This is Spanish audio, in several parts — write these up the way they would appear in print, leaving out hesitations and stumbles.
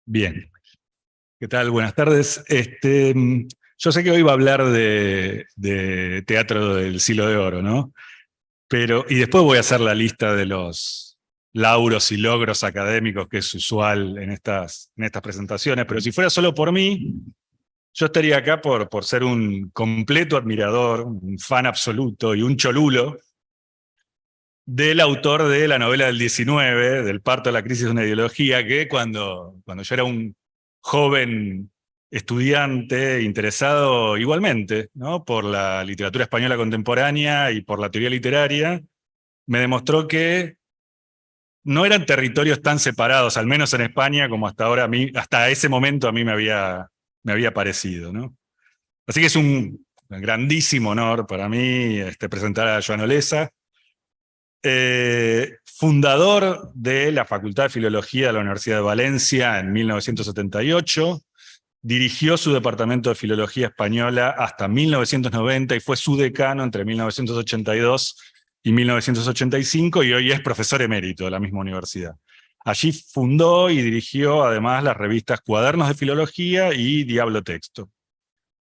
Bien, ¿qué tal? Buenas tardes. Yo sé que hoy va a hablar de teatro del Siglo de Oro, ¿no? Y después voy a hacer la lista de los lauros y logros académicos que es usual en estas presentaciones, pero si fuera solo por mí, yo estaría acá por ser un completo admirador, un fan absoluto y un cholulo del autor de la novela del 19, del parto a la crisis de una ideología, que cuando yo era un joven estudiante interesado igualmente, ¿no?, por la literatura española contemporánea y por la teoría literaria, me demostró que no eran territorios tan separados, al menos en España, como hasta ese momento a mí me había parecido, ¿no? Así que es un grandísimo honor para mí presentar a Joan Olesa, fundador de la Facultad de Filología de la Universidad de Valencia en 1978, dirigió su departamento de Filología Española hasta 1990 y fue su decano entre 1982 y 1985 y hoy es profesor emérito de la misma universidad. Allí fundó y dirigió además las revistas Cuadernos de Filología y Diablo Texto.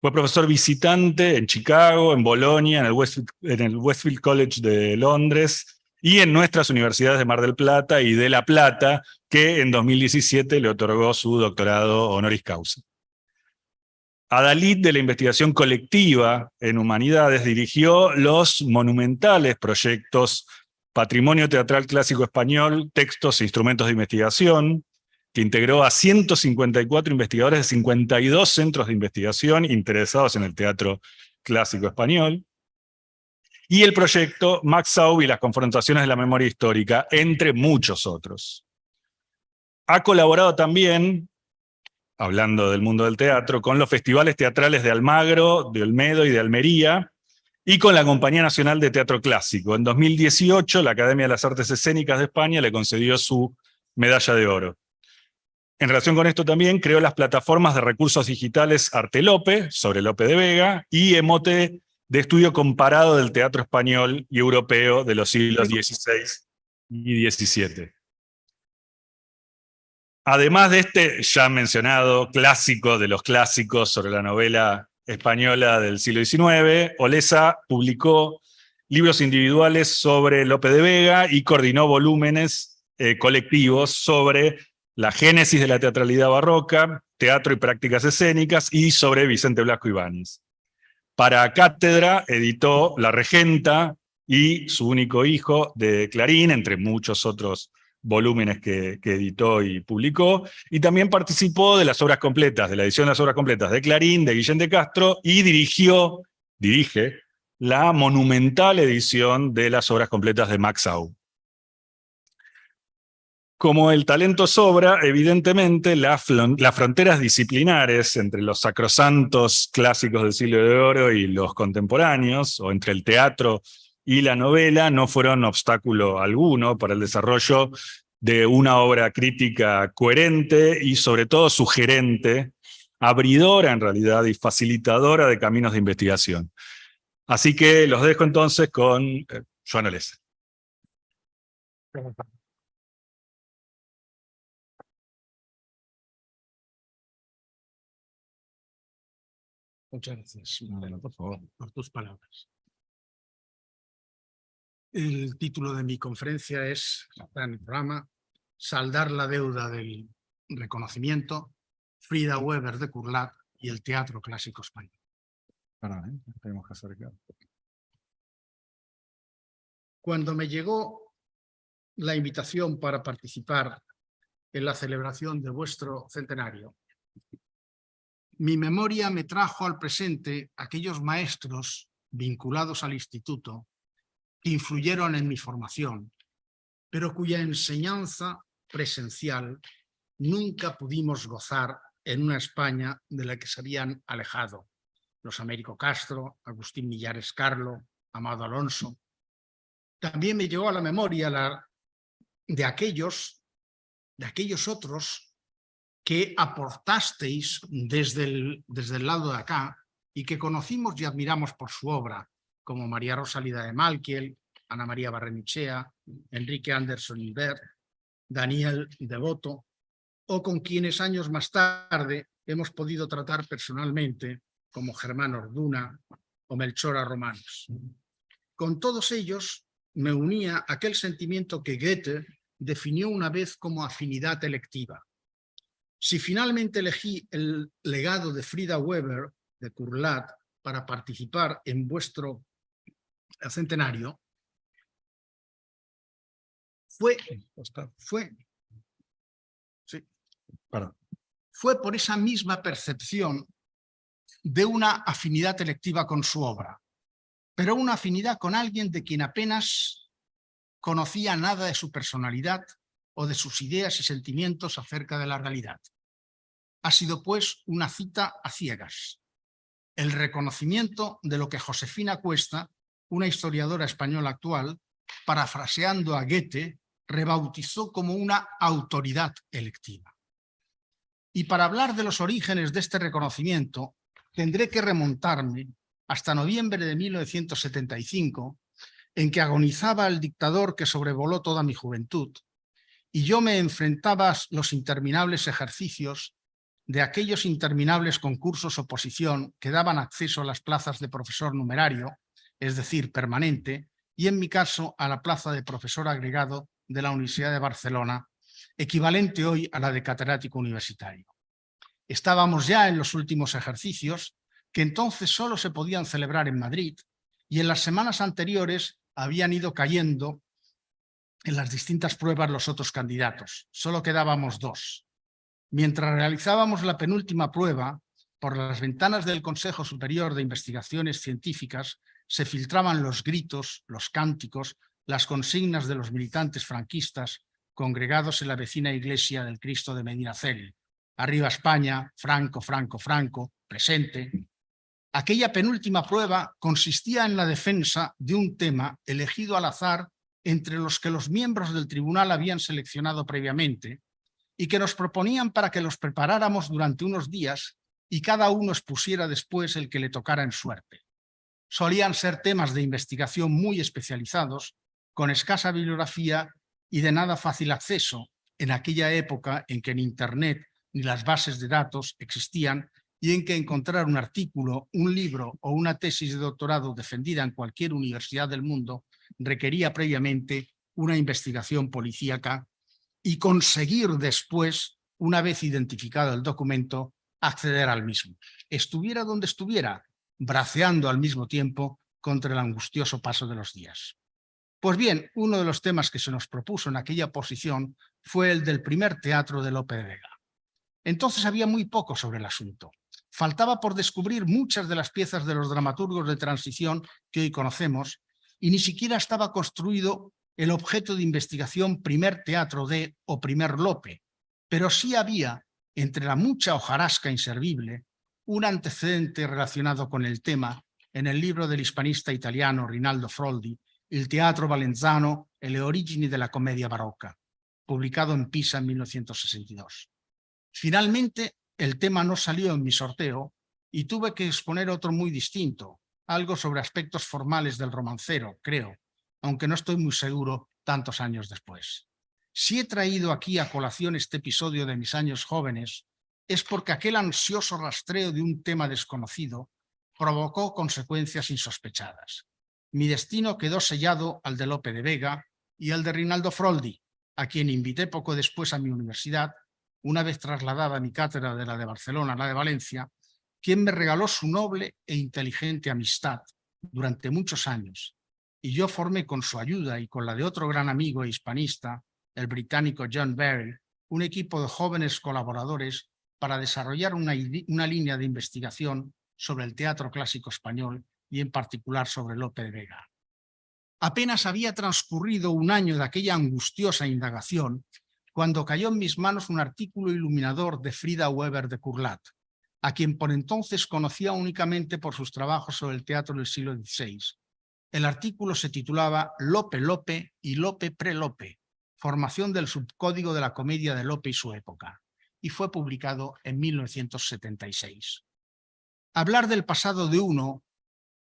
Fue profesor visitante en Chicago, en Bolonia, en el Westfield College de Londres y en nuestras universidades de Mar del Plata y de La Plata, que en 2017 le otorgó su doctorado honoris causa. Adalid de la investigación colectiva en humanidades dirigió los monumentales proyectos Patrimonio Teatral Clásico Español, Textos e Instrumentos de Investigación, que integró a 154 investigadores de 52 centros de investigación interesados en el teatro clásico español, y el proyecto Maxau y las confrontaciones de la memoria histórica, entre muchos otros. Ha colaborado también, hablando del mundo del teatro, con los festivales teatrales de Almagro, de Olmedo y de Almería, y con la Compañía Nacional de Teatro Clásico. En 2018, la Academia de las Artes Escénicas de España le concedió su medalla de oro. En relación con esto también creó las plataformas de recursos digitales Artelope, sobre Lope de Vega, y Emote, de estudio comparado del teatro español y europeo de los siglos XVI y XVII. Además de este ya mencionado clásico de los clásicos sobre la novela española del siglo XIX, Olesa publicó libros individuales sobre Lope de Vega y coordinó volúmenes colectivos sobre la génesis de la teatralidad barroca, teatro y prácticas escénicas, y sobre Vicente Blasco Ibáñez. Para Cátedra editó La Regenta y Su único hijo de Clarín, entre muchos otros volúmenes que editó y publicó, y también participó de las obras completas, de la edición de las obras completas de Clarín, de Guillén de Castro, y dirige la monumental edición de las obras completas de Maxau. Como el talento sobra, evidentemente las fronteras disciplinares entre los sacrosantos clásicos del siglo de oro y los contemporáneos, o entre el teatro y la novela, no fueron obstáculo alguno para el desarrollo de una obra crítica coherente y sobre todo sugerente, abridora en realidad y facilitadora de caminos de investigación. Así que los dejo entonces con Joan Olesa. Muchas gracias, Modelo, por favor, por tus palabras. El título de mi conferencia es, está en el programa, Saldar la deuda del reconocimiento, Frida Weber de Curlat y el teatro clásico español. Tenemos que acercar. Cuando me llegó la invitación para participar en la celebración de vuestro centenario, mi memoria me trajo al presente aquellos maestros vinculados al instituto que influyeron en mi formación, pero cuya enseñanza presencial nunca pudimos gozar en una España de la que se habían alejado los Américo Castro, Agustín Millares Carlo, Amado Alonso. También me llegó a la memoria de aquellos otros que aportasteis desde el lado de acá y que conocimos y admiramos por su obra, como María Rosalida de Malkiel, Ana María Barrenechea, Enrique Anderson Hilbert, Daniel Devoto, o con quienes años más tarde hemos podido tratar personalmente, como Germán Orduna o Melchora Romanos. Con todos ellos me unía aquel sentimiento que Goethe definió una vez como afinidad electiva. Si finalmente elegí el legado de Frida Weber, de Curlat, para participar en vuestro centenario, fue por esa misma percepción de una afinidad electiva con su obra, pero una afinidad con alguien de quien apenas conocía nada de su personalidad o de sus ideas y sentimientos acerca de la realidad. Ha sido, pues, una cita a ciegas, el reconocimiento de lo que Josefina Cuesta, una historiadora española actual, parafraseando a Goethe, rebautizó como una autoridad electiva. Y para hablar de los orígenes de este reconocimiento, tendré que remontarme hasta noviembre de 1975, en que agonizaba el dictador que sobrevoló toda mi juventud, y yo me enfrentaba a los interminables ejercicios de aquellos interminables concursos oposición que daban acceso a las plazas de profesor numerario, es decir, permanente, y en mi caso a la plaza de profesor agregado de la Universidad de Barcelona, equivalente hoy a la de catedrático universitario. Estábamos ya en los últimos ejercicios, que entonces solo se podían celebrar en Madrid, y en las semanas anteriores habían ido cayendo en las distintas pruebas los otros candidatos. Solo quedábamos dos. Mientras realizábamos la penúltima prueba, por las ventanas del Consejo Superior de Investigaciones Científicas se filtraban los gritos, los cánticos, las consignas de los militantes franquistas congregados en la vecina iglesia del Cristo de Medinaceli. Arriba España, Franco, Franco, Franco, presente. Aquella penúltima prueba consistía en la defensa de un tema elegido al azar entre los que los miembros del tribunal habían seleccionado previamente y que nos proponían para que los preparáramos durante unos días y cada uno expusiera después el que le tocara en suerte. Solían ser temas de investigación muy especializados, con escasa bibliografía y de nada fácil acceso en aquella época en que ni Internet ni las bases de datos existían y en que encontrar un artículo, un libro o una tesis de doctorado defendida en cualquier universidad del mundo requería previamente una investigación policíaca y conseguir después, una vez identificado el documento, acceder al mismo. Estuviera donde estuviera, braceando al mismo tiempo contra el angustioso paso de los días. Pues bien, uno de los temas que se nos propuso en aquella posición fue el del primer teatro de Lope de Vega. Entonces había muy poco sobre el asunto. Faltaba por descubrir muchas de las piezas de los dramaturgos de transición que hoy conocemos y ni siquiera estaba construido el objeto de investigación primer teatro de o primer Lope, pero sí había, entre la mucha hojarasca inservible, un antecedente relacionado con el tema en el libro del hispanista italiano Rinaldo Froldi, Il teatro valenzano e le origini della commedia barocca, publicado en Pisa en 1962. Finalmente, el tema no salió en mi sorteo y tuve que exponer otro muy distinto, algo sobre aspectos formales del romancero, creo, aunque no estoy muy seguro tantos años después. Si he traído aquí a colación este episodio de mis años jóvenes, es porque aquel ansioso rastreo de un tema desconocido provocó consecuencias insospechadas. Mi destino quedó sellado al de Lope de Vega y al de Rinaldo Froldi, a quien invité poco después a mi universidad, una vez trasladada a mi cátedra de la de Barcelona a la de Valencia, quien me regaló su noble e inteligente amistad durante muchos años, y yo formé con su ayuda y con la de otro gran amigo e hispanista, el británico John Barry, un equipo de jóvenes colaboradores para desarrollar una línea de investigación sobre el teatro clásico español y en particular sobre Lope de Vega. Apenas había transcurrido un año de aquella angustiosa indagación cuando cayó en mis manos un artículo iluminador de Frida Weber de Curlat, a quien por entonces conocía únicamente por sus trabajos sobre el teatro del siglo XVI. El artículo se titulaba Lope Lope y Lope pre-Lope, formación del subcódigo de la comedia de Lope y su época, y fue publicado en 1976. Hablar del pasado de uno,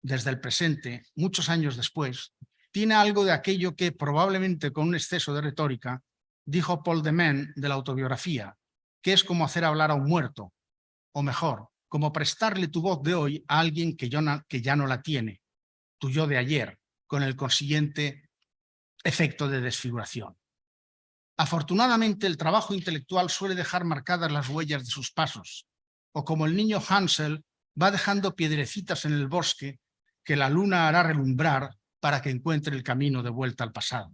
desde el presente, muchos años después, tiene algo de aquello que, probablemente con un exceso de retórica, dijo Paul de Man de la autobiografía, que es como hacer hablar a un muerto, o mejor, como prestarle tu voz de hoy a alguien que ya no la tiene, tu yo de ayer, con el consiguiente efecto de desfiguración. Afortunadamente, el trabajo intelectual suele dejar marcadas las huellas de sus pasos, o como el niño Hansel va dejando piedrecitas en el bosque que la luna hará relumbrar para que encuentre el camino de vuelta al pasado.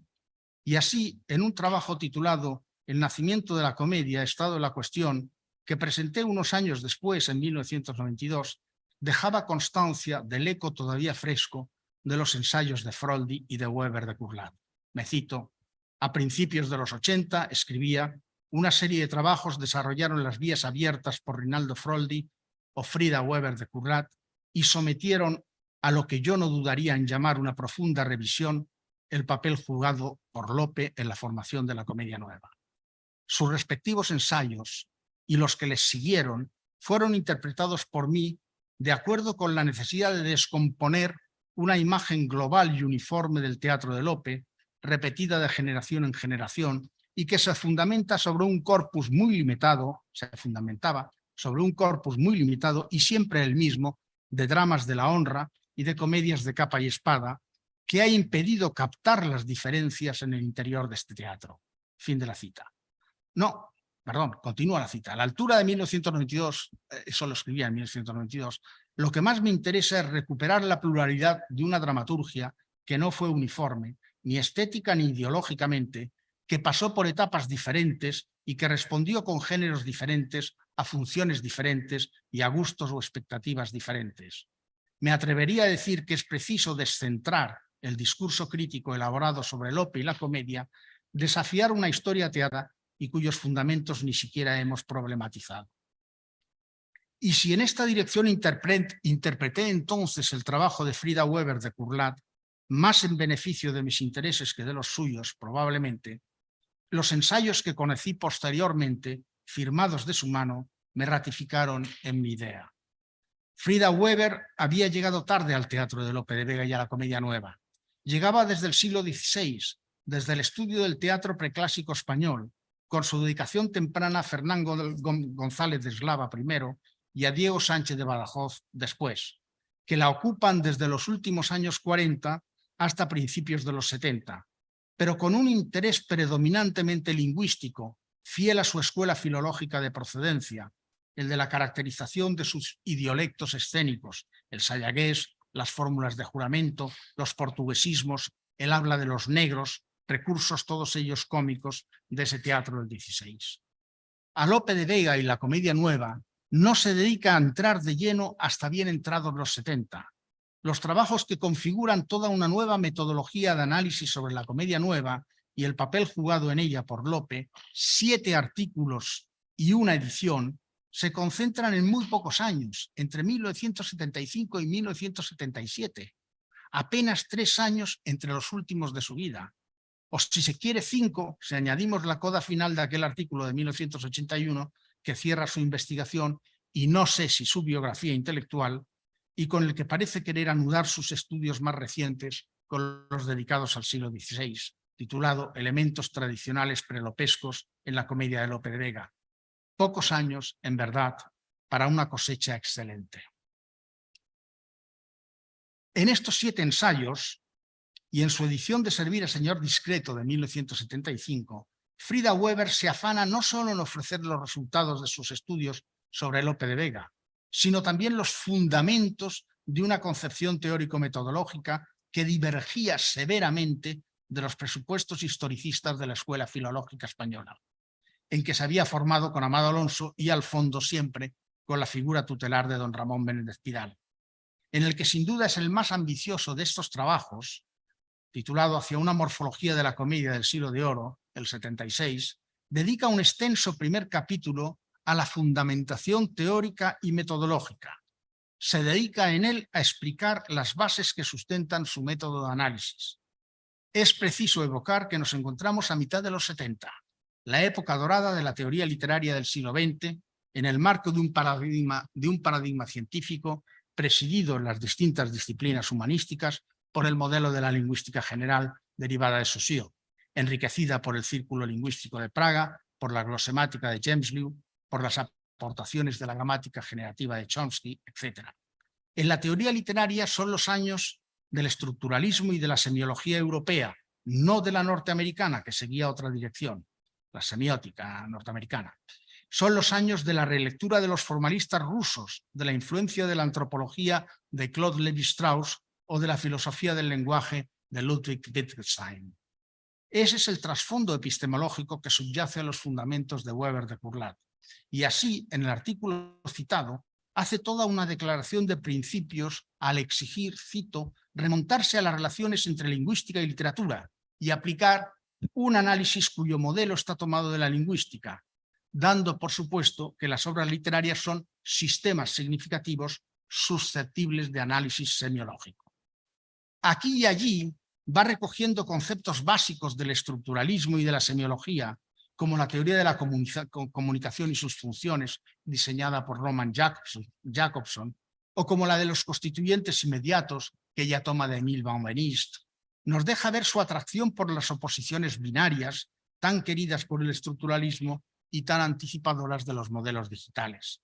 Y así, en un trabajo titulado El nacimiento de la comedia, estado de la cuestión, que presenté unos años después, en 1992, dejaba constancia del eco todavía fresco de los ensayos de Froldi y de Weber de Curlat. Me cito: a principios de los 80 escribía: una serie de trabajos desarrollaron las vías abiertas por Rinaldo Froldi o Frida Weber de Curlat y sometieron a lo que yo no dudaría en llamar una profunda revisión el papel jugado por Lope en la formación de la comedia nueva. Sus respectivos ensayos y los que les siguieron fueron interpretados por mí de acuerdo con la necesidad de descomponer una imagen global y uniforme del teatro de Lope, repetida de generación en generación, y que se fundamenta sobre un corpus muy limitado, y siempre el mismo, de dramas de la honra y de comedias de capa y espada, que ha impedido captar las diferencias en el interior de este teatro. Fin de la cita. No, perdón, continúa la cita. A la altura de 1992, eso lo escribía en 1992, lo que más me interesa es recuperar la pluralidad de una dramaturgia que no fue uniforme, ni estética ni ideológicamente, que pasó por etapas diferentes y que respondió con géneros diferentes a funciones diferentes y a gustos o expectativas diferentes. Me atrevería a decir que es preciso descentrar el discurso crítico elaborado sobre Lope y la comedia, desafiar una historia teatrada y cuyos fundamentos ni siquiera hemos problematizado. Y si en esta dirección interpreté entonces el trabajo de Frida Weber de Curlat, más en beneficio de mis intereses que de los suyos, probablemente, los ensayos que conocí posteriormente, firmados de su mano, me ratificaron en mi idea. Frida Weber había llegado tarde al teatro de Lope de Vega y a la comedia nueva. Llegaba desde el siglo XVI, desde el estudio del teatro preclásico español, con su dedicación temprana a Fernando González de Eslava primero y a Diego Sánchez de Badajoz después, que la ocupan desde los últimos años 40 hasta principios de los 70, pero con un interés predominantemente lingüístico, fiel a su escuela filológica de procedencia, el de la caracterización de sus idiolectos escénicos, el sayagués, las fórmulas de juramento, los portuguesismos, el habla de los negros, recursos todos ellos cómicos de ese teatro del XVI. A Lope de Vega y la comedia nueva no se dedica a entrar de lleno hasta bien entrados los 70. Los trabajos que configuran toda una nueva metodología de análisis sobre la comedia nueva y el papel jugado en ella por Lope, 7 artículos y una edición, se concentran en muy pocos años, entre 1975 y 1977, apenas 3 años entre los últimos de su vida, o si se quiere 5, si añadimos la coda final de aquel artículo de 1981 que cierra su investigación y no sé si su biografía intelectual, y con el que parece querer anudar sus estudios más recientes con los dedicados al siglo XVI, titulado Elementos tradicionales prelopescos en la comedia de Lope de Vega. Pocos años, en verdad, para una cosecha excelente. En estos 7 ensayos, y en su edición de Servir a Señor Discreto de 1975, Frida Weber se afana no solo en ofrecer los resultados de sus estudios sobre Lope de Vega, sino también los fundamentos de una concepción teórico-metodológica que divergía severamente de los presupuestos historicistas de la Escuela Filológica Española, en que se había formado con Amado Alonso y al fondo siempre con la figura tutelar de don Ramón Menéndez Pidal, en el que sin duda es el más ambicioso de estos trabajos, titulado Hacia una morfología de la comedia del siglo de oro, el 76, dedica un extenso primer capítulo a la fundamentación teórica y metodológica. Se dedica en él a explicar las bases que sustentan su método de análisis. Es preciso evocar que nos encontramos a mitad de los 70, la época dorada de la teoría literaria del siglo XX, en el marco de un paradigma científico presidido en las distintas disciplinas humanísticas por el modelo de la lingüística general derivada de Saussure, enriquecida por el Círculo Lingüístico de Praga, por la glosemática de James Liu por las aportaciones de la gramática generativa de Chomsky, etc. En la teoría literaria son los años del estructuralismo y de la semiología europea, no de la norteamericana, que seguía otra dirección, la semiótica norteamericana. Son los años de la relectura de los formalistas rusos, de la influencia de la antropología de Claude Lévi-Strauss o de la filosofía del lenguaje de Ludwig Wittgenstein. Ese es el trasfondo epistemológico que subyace a los fundamentos de Weber de Curlat. Y así, en el artículo citado, hace toda una declaración de principios al exigir, cito, remontarse a las relaciones entre lingüística y literatura y aplicar un análisis cuyo modelo está tomado de la lingüística, dando por supuesto que las obras literarias son sistemas significativos susceptibles de análisis semiológico. Aquí y allí va recogiendo conceptos básicos del estructuralismo y de la semiología, como la teoría de la comunicación y sus funciones, diseñada por Roman Jakobson, o como la de los constituyentes inmediatos, que ella toma de Emile Benveniste. Nos deja ver su atracción por las oposiciones binarias, tan queridas por el estructuralismo y tan anticipadoras de los modelos digitales.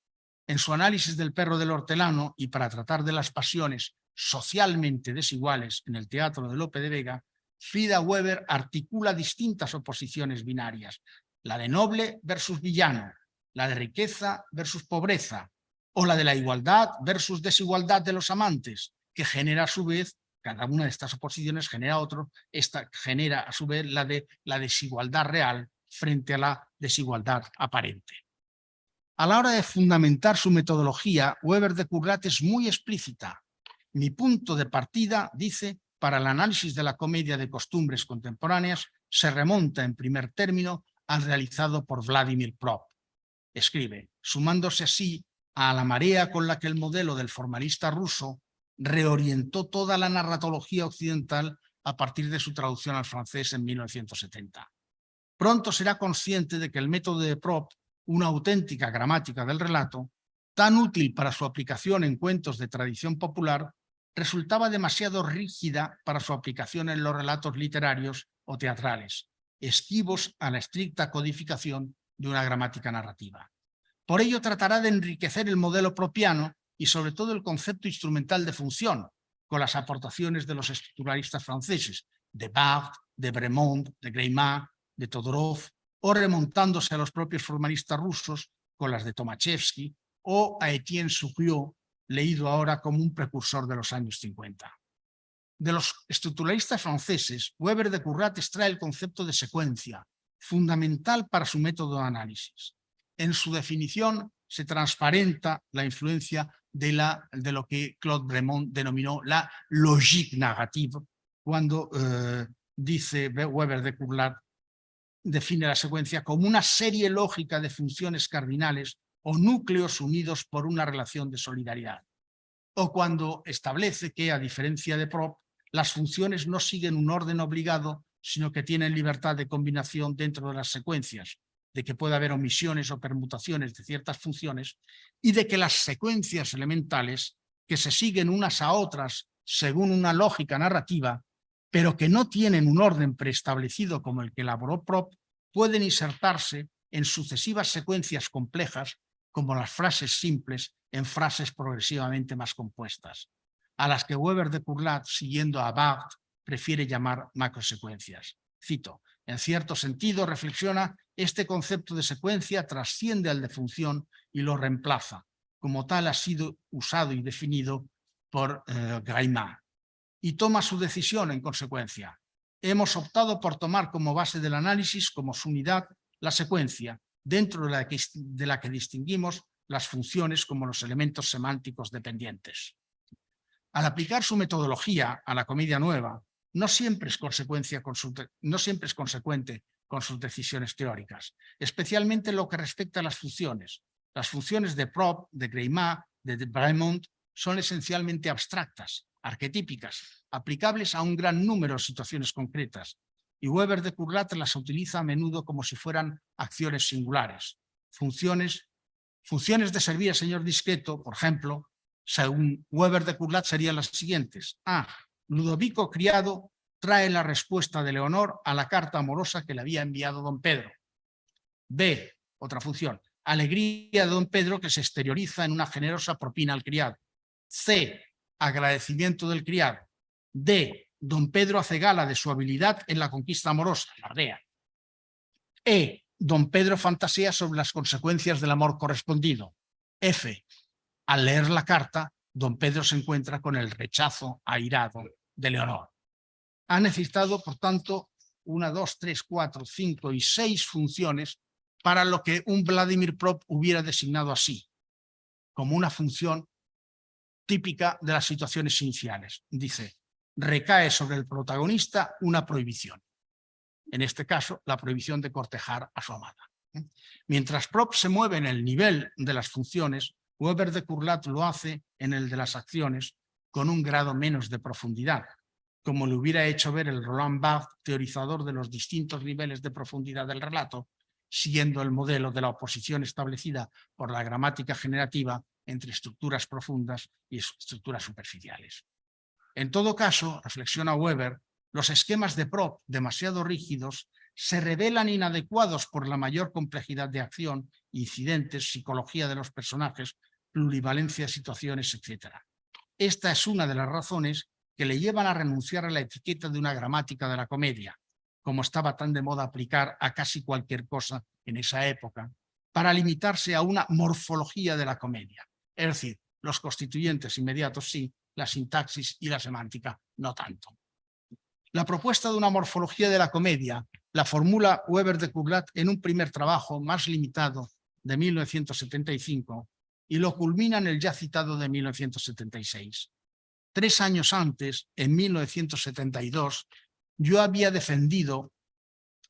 En su análisis del perro del hortelano y para tratar de las pasiones socialmente desiguales en el teatro de Lope de Vega, Frida Weber articula distintas oposiciones binarias, la de noble versus villano, la de riqueza versus pobreza, o la de la igualdad versus desigualdad de los amantes, que genera a su vez, cada una de estas oposiciones genera otro, esta genera a su vez la de la desigualdad real frente a la desigualdad aparente. A la hora de fundamentar su metodología, Weber de Curlat es muy explícita. Mi punto de partida, dice, para el análisis de la comedia de costumbres contemporáneas se remonta en primer término al realizado por Vladimir Prop. Escribe, sumándose así a la marea con la que el modelo del formalista ruso reorientó toda la narratología occidental a partir de su traducción al francés en 1970. Pronto será consciente de que el método de Prop, una auténtica gramática del relato, tan útil para su aplicación en cuentos de tradición popular, resultaba demasiado rígida para su aplicación en los relatos literarios o teatrales, esquivos a la estricta codificación de una gramática narrativa. Por ello tratará de enriquecer el modelo propiano y sobre todo el concepto instrumental de función, con las aportaciones de los estructuralistas franceses, de Barthes, de Bremont, de Greimat, de Todorov, o remontándose a los propios formalistas rusos con las de Tomaszewski o a Etienne Souriau, leído ahora como un precursor de los años 50. De los estructuralistas franceses, Weber de Currat extrae el concepto de secuencia, fundamental para su método de análisis. En su definición se transparenta la influencia de lo que Claude Bremont denominó la logique narrative, cuando dice Weber de Curlat, define la secuencia como una serie lógica de funciones cardinales o núcleos unidos por una relación de solidaridad. O cuando establece que, a diferencia de Prop, las funciones no siguen un orden obligado, sino que tienen libertad de combinación dentro de las secuencias, de que puede haber omisiones o permutaciones de ciertas funciones y de que las secuencias elementales, que se siguen unas a otras según una lógica narrativa, pero que no tienen un orden preestablecido como el que elaboró Prop, pueden insertarse en sucesivas secuencias complejas como las frases simples en frases progresivamente más compuestas, a las que Weber de Curlat, siguiendo a Barthes, prefiere llamar macrosecuencias. Cito, en cierto sentido, reflexiona, este concepto de secuencia trasciende al de función y lo reemplaza. Como tal ha sido usado y definido por Greimat. Y toma su decisión en consecuencia. Hemos optado por tomar como base del análisis, como su unidad, la secuencia, dentro de la que distinguimos las funciones como los elementos semánticos dependientes. Al aplicar su metodología a la comedia nueva, no siempre es consecuente con sus decisiones teóricas, especialmente en lo que respecta a las funciones. Las funciones de Prop, de Greimat, de Bremont son esencialmente abstractas, arquetípicas, aplicables a un gran número de situaciones concretas, y Weber de Curlat las utiliza a menudo como si fueran acciones singulares. Funciones de servir al señor discreto, por ejemplo, según Weber de Curlat serían las siguientes. A. Ludovico criado trae la respuesta de Leonor a la carta amorosa que le había enviado don Pedro. B. Otra función. alegría de don Pedro que se exterioriza en una generosa propina al criado. C, agradecimiento del criado. D, don Pedro hace gala de su habilidad en la conquista amorosa, lardea. E, don Pedro fantasea sobre las consecuencias del amor correspondido. F, al leer la carta, don Pedro se encuentra con el rechazo airado de Leonor. Ha necesitado, por tanto, 1, 2, 3, 4, 5 y 6 funciones para lo que un Vladimir Prop hubiera designado así, como una función típica de las situaciones iniciales. Dice, recae sobre el protagonista una prohibición. En este caso, la prohibición de cortejar a su amada. Mientras Prop se mueve en el nivel de las funciones, Weber de Curlat lo hace en el de las acciones con un grado menos de profundidad, como le hubiera hecho ver el Roland Barthes, teorizador de los distintos niveles de profundidad del relato, siguiendo el modelo de la oposición establecida por la gramática generativa entre estructuras profundas y estructuras superficiales. En todo caso, reflexiona Weber, los esquemas de Prop demasiado rígidos se revelan inadecuados por la mayor complejidad de acción, incidentes, psicología de los personajes, plurivalencia de situaciones, etc. Esta es una de las razones que le llevan a renunciar a la etiqueta de una gramática de la comedia, como estaba tan de moda aplicar a casi cualquier cosa en esa época, para limitarse a una morfología de la comedia. Es decir, los constituyentes inmediatos sí, la sintaxis y la semántica no tanto. La propuesta de una morfología de la comedia la formula Weber de Curlat en un primer trabajo más limitado de 1975 y lo culmina en el ya citado de 1976. 3 años antes, en 1972, yo había defendido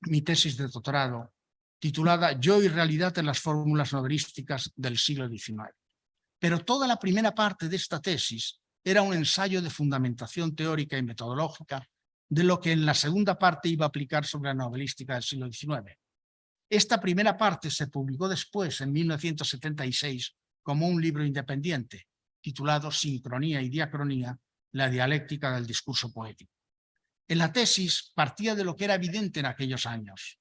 mi tesis de doctorado titulada Yo y realidad en las fórmulas novelísticas del siglo XIX. Pero toda la primera parte de esta tesis era un ensayo de fundamentación teórica y metodológica de lo que en la segunda parte iba a aplicar sobre la novelística del siglo XIX. Esta primera parte se publicó después, en 1976, como un libro independiente, titulado Sincronía y Diacronía, la dialéctica del discurso poético. En la tesis partía de lo que era evidente en aquellos años,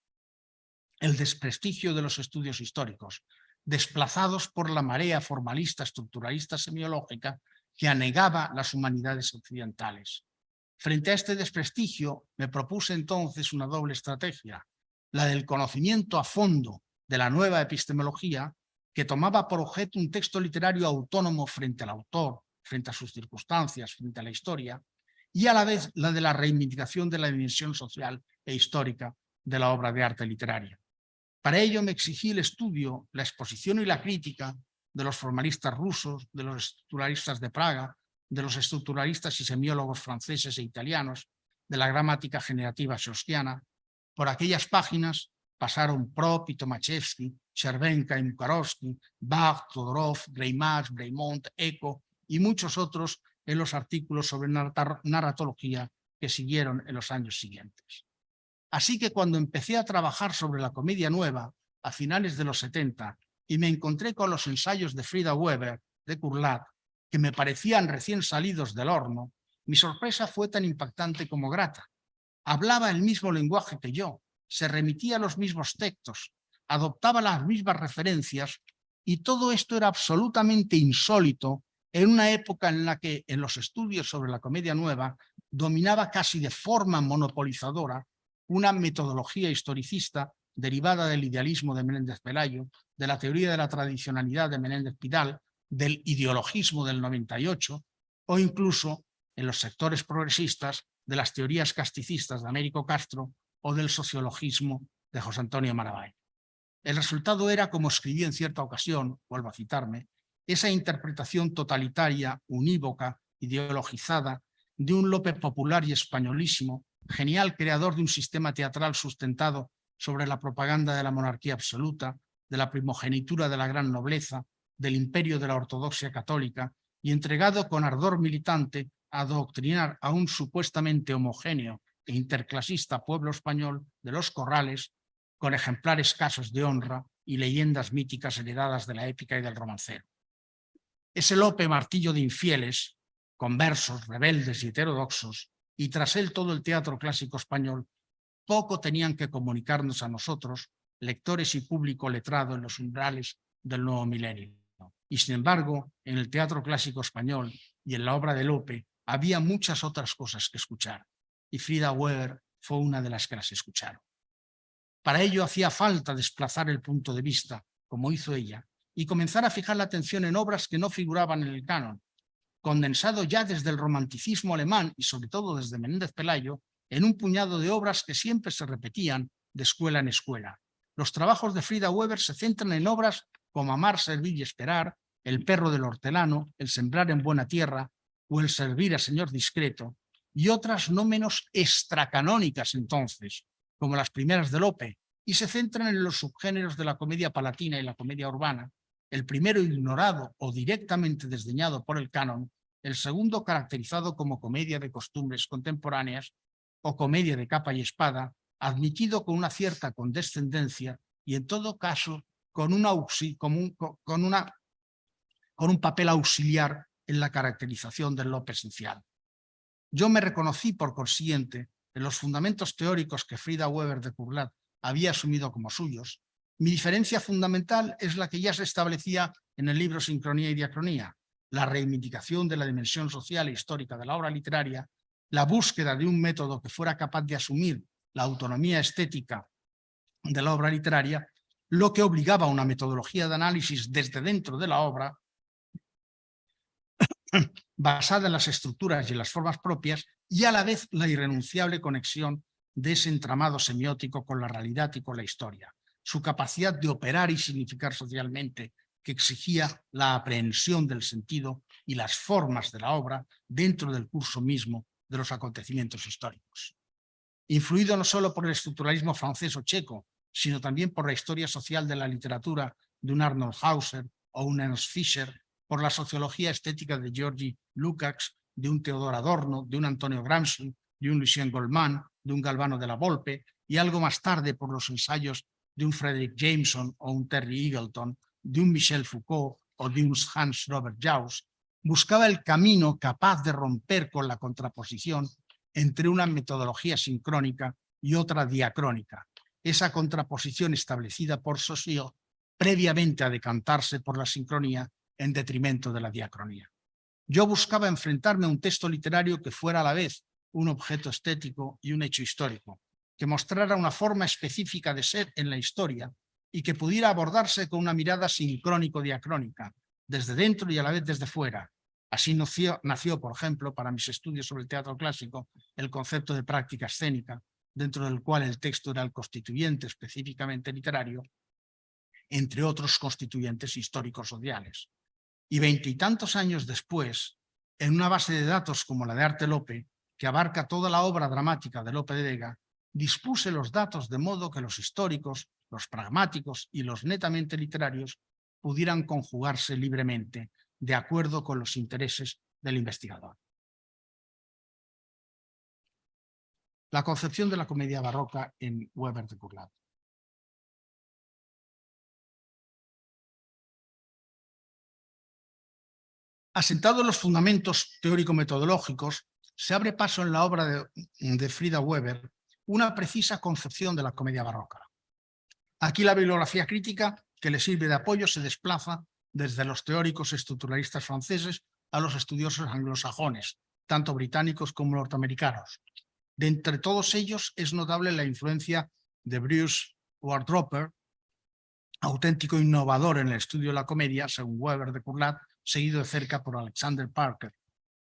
el desprestigio de los estudios históricos, desplazados por la marea formalista, estructuralista, semiológica, que anegaba las humanidades occidentales. Frente a este desprestigio, me propuse entonces una doble estrategia, la del conocimiento a fondo de la nueva epistemología, que tomaba por objeto un texto literario autónomo frente al autor, frente a sus circunstancias, frente a la historia, y a la vez la de la reivindicación de la dimensión social e histórica de la obra de arte literaria. Para ello me exigí el estudio, la exposición y la crítica de los formalistas rusos, de los estructuralistas de Praga, de los estructuralistas y semiólogos franceses e italianos, de la gramática generativa chomskiana. Por aquellas páginas pasaron Prop y Tomaszewski, Chervenka y Mukarovsky, Bach, Todorov, Greimas, Breimont, Eco y muchos otros en los artículos sobre narratología que siguieron en los años siguientes. Así que cuando empecé a trabajar sobre la comedia nueva a finales de los 70 y me encontré con los ensayos de Frida Weber de Curlat, que me parecían recién salidos del horno, mi sorpresa fue tan impactante como grata. Hablaba el mismo lenguaje que yo, se remitía a los mismos textos, adoptaba las mismas referencias y todo esto era absolutamente insólito en una época en la que en los estudios sobre la comedia nueva dominaba casi de forma monopolizadora una metodología historicista derivada del idealismo de Menéndez Pelayo, de la teoría de la tradicionalidad de Menéndez Pidal, del ideologismo del 98 o incluso en los sectores progresistas de las teorías casticistas de Américo Castro o del sociologismo de José Antonio Marabay. El resultado era, como escribí en cierta ocasión, vuelvo a citarme, esa interpretación totalitaria, unívoca, ideologizada de un Lope popular y españolísimo, genial creador de un sistema teatral sustentado sobre la propaganda de la monarquía absoluta, de la primogenitura de la gran nobleza, del imperio de la ortodoxia católica y entregado con ardor militante a adoctrinar a un supuestamente homogéneo e interclasista pueblo español de los corrales con ejemplares casos de honra y leyendas míticas heredadas de la épica y del romancero. Ese Lope martillo de infieles, conversos, rebeldes y heterodoxos, y tras él todo el teatro clásico español, poco tenían que comunicarnos a nosotros, lectores y público letrado en los umbrales del nuevo milenio. Y sin embargo, en el teatro clásico español y en la obra de Lope había muchas otras cosas que escuchar, y Frida Weber fue una de las que las escucharon. Para ello hacía falta desplazar el punto de vista, como hizo ella, y comenzar a fijar la atención en obras que no figuraban en el canon, condensado ya desde el romanticismo alemán y sobre todo desde Menéndez Pelayo, en un puñado de obras que siempre se repetían de escuela en escuela. Los trabajos de Frida Weber se centran en obras como Amar, Servir y Esperar, El perro del hortelano, El sembrar en buena tierra o El servir a señor discreto, y otras no menos extracanónicas entonces, como las primeras de Lope, y se centran en los subgéneros de la comedia palatina y la comedia urbana, el primero ignorado o directamente desdeñado por el canon, el segundo caracterizado como comedia de costumbres contemporáneas o comedia de capa y espada, admitido con una cierta condescendencia y en todo caso con un papel auxiliar en la caracterización del Lope esencial. Yo me reconocí, por consiguiente, en los fundamentos teóricos que Frida Weber de Curlat había asumido como suyos. Mi diferencia fundamental es la que ya se establecía en el libro Sincronía y Diacronía, la reivindicación de la dimensión social e histórica de la obra literaria, la búsqueda de un método que fuera capaz de asumir la autonomía estética de la obra literaria, lo que obligaba a una metodología de análisis desde dentro de la obra, basada en las estructuras y en las formas propias, y a la vez la irrenunciable conexión de ese entramado semiótico con la realidad y con la historia, su capacidad de operar y significar socialmente, que exigía la aprehensión del sentido y las formas de la obra dentro del curso mismo de los acontecimientos históricos. Influido no solo por el estructuralismo francés o checo, sino también por la historia social de la literatura de un Arnold Hauser o un Ernst Fischer, por la sociología estética de Georgi Lukács, de un Theodor Adorno, de un Antonio Gramsci, de un Lucien Goldman, de un Galvano de la Volpe, y algo más tarde por los ensayos de un Frederick Jameson o un Terry Eagleton, de un Michel Foucault o de un Hans Robert Jauss, buscaba el camino capaz de romper con la contraposición entre una metodología sincrónica y otra diacrónica, esa contraposición establecida por Saussure previamente a decantarse por la sincronía en detrimento de la diacronía. Yo buscaba enfrentarme a un texto literario que fuera a la vez un objeto estético y un hecho histórico, que mostrara una forma específica de ser en la historia y que pudiera abordarse con una mirada sincrónico-diacrónica, desde dentro y a la vez desde fuera. Así nació, por ejemplo, para mis estudios sobre el teatro clásico, el concepto de práctica escénica, dentro del cual el texto era el constituyente específicamente literario, entre otros constituyentes históricos sociales. Y veintitantos años después, en una base de datos como la de Arte Lope, que abarca toda la obra dramática de Lope de Vega, dispuse los datos de modo que los históricos, los pragmáticos y los netamente literarios pudieran conjugarse libremente, de acuerdo con los intereses del investigador. La concepción de la comedia barroca en Weber de Curlat. Asentados los fundamentos teórico-metodológicos, se abre paso en la obra de Frida Weber una precisa concepción de la comedia barroca. Aquí la bibliografía crítica que le sirve de apoyo se desplaza desde los teóricos estructuralistas franceses a los estudiosos anglosajones, tanto británicos como norteamericanos. De entre todos ellos es notable la influencia de Bruce Wardroper, auténtico innovador en el estudio de la comedia, según Weber de Curlat, seguido de cerca por Alexander Parker.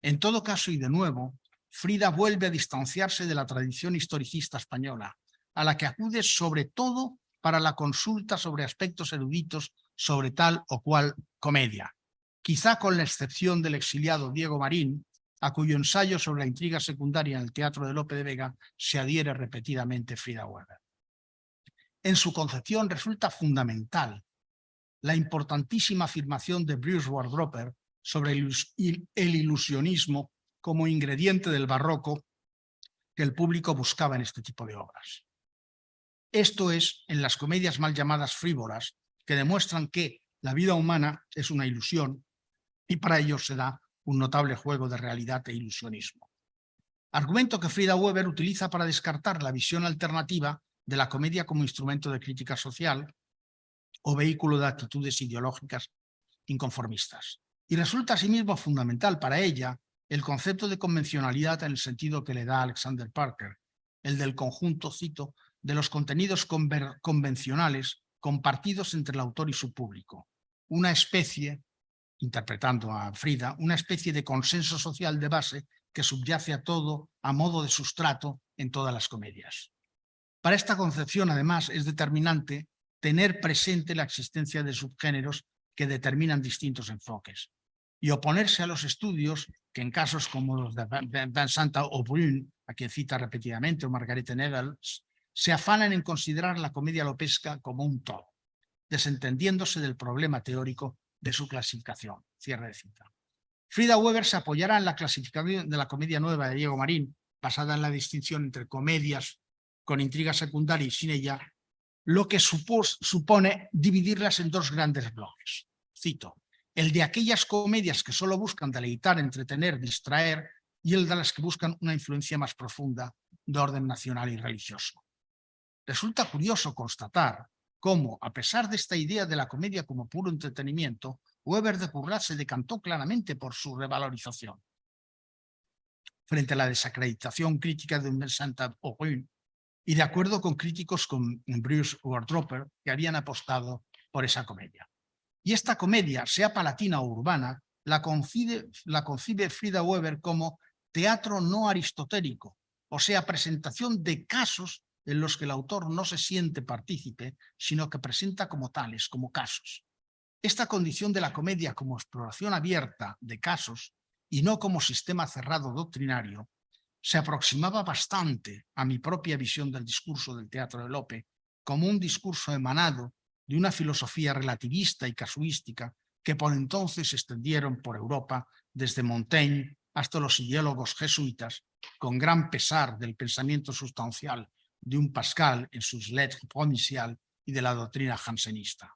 En todo caso, y de nuevo, Frida vuelve a distanciarse de la tradición historicista española, a la que acude sobre todo para la consulta sobre aspectos eruditos sobre tal o cual comedia, quizá con la excepción del exiliado Diego Marín, a cuyo ensayo sobre la intriga secundaria en el teatro de Lope de Vega se adhiere repetidamente Frida Weber. En su concepción resulta fundamental la importantísima afirmación de Bruce Wardroper sobre el ilusionismo como ingrediente del barroco que el público buscaba en este tipo de obras. Esto es en las comedias mal llamadas frívolas, que demuestran que la vida humana es una ilusión y para ello se da un notable juego de realidad e ilusionismo. Argumento que Frida Weber utiliza para descartar la visión alternativa de la comedia como instrumento de crítica social o vehículo de actitudes ideológicas inconformistas. Y resulta asimismo fundamental para ella el concepto de convencionalidad en el sentido que le da Alexander Parker, el del conjunto, cito, de los contenidos convencionales compartidos entre el autor y su público. Una especie, interpretando a Frida, una especie de consenso social de base que subyace a todo a modo de sustrato en todas las comedias. Para esta concepción, además, es determinante tener presente la existencia de subgéneros que determinan distintos enfoques y oponerse a los estudios que en casos como los de Vincent Aubrun, a quien cita repetidamente, o Margarethe Nevels, se afanan en considerar la comedia lopesca como un todo, desentendiéndose del problema teórico de su clasificación. Cierre de cita. Frida Weber se apoyará en la clasificación de la comedia nueva de Diego Marín, basada en la distinción entre comedias con intriga secundaria y sin ella, lo que supone dividirlas en dos grandes bloques. Cito, el de aquellas comedias que solo buscan deleitar, entretener, distraer, y el de las que buscan una influencia más profunda de orden nacional y religioso. Resulta curioso constatar cómo, a pesar de esta idea de la comedia como puro entretenimiento, Weber de Curlat se decantó claramente por su revalorización. Frente a la desacreditación crítica de Vincent Aubrun, y de acuerdo con críticos como Bruce Wardroper, que habían apostado por esa comedia. Y esta comedia, sea palatina o urbana, la concibe Frida Weber como teatro no aristotélico, o sea, presentación de casos en los que el autor no se siente partícipe, sino que presenta como tales, como casos. Esta condición de la comedia como exploración abierta de casos y no como sistema cerrado doctrinario, se aproximaba bastante a mi propia visión del discurso del teatro de Lope como un discurso emanado de una filosofía relativista y casuística que por entonces se extendieron por Europa desde Montaigne hasta los ideólogos jesuitas, con gran pesar del pensamiento sustancial de un Pascal en sus Lettres provinciales y de la doctrina jansenista.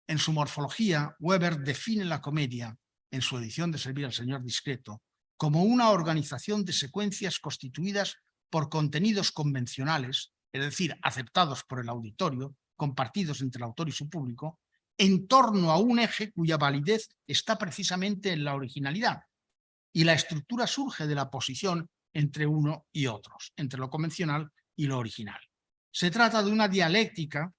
En su morfología, Weber define la comedia, en su edición de Servir al Señor Discreto, como una organización de secuencias constituidas por contenidos convencionales, es decir, aceptados por el auditorio, compartidos entre el autor y su público, en torno a un eje cuya validez está precisamente en la originalidad. Y la estructura surge de la posición entre uno y otros, entre lo convencional y lo original. Se trata de una dialéctica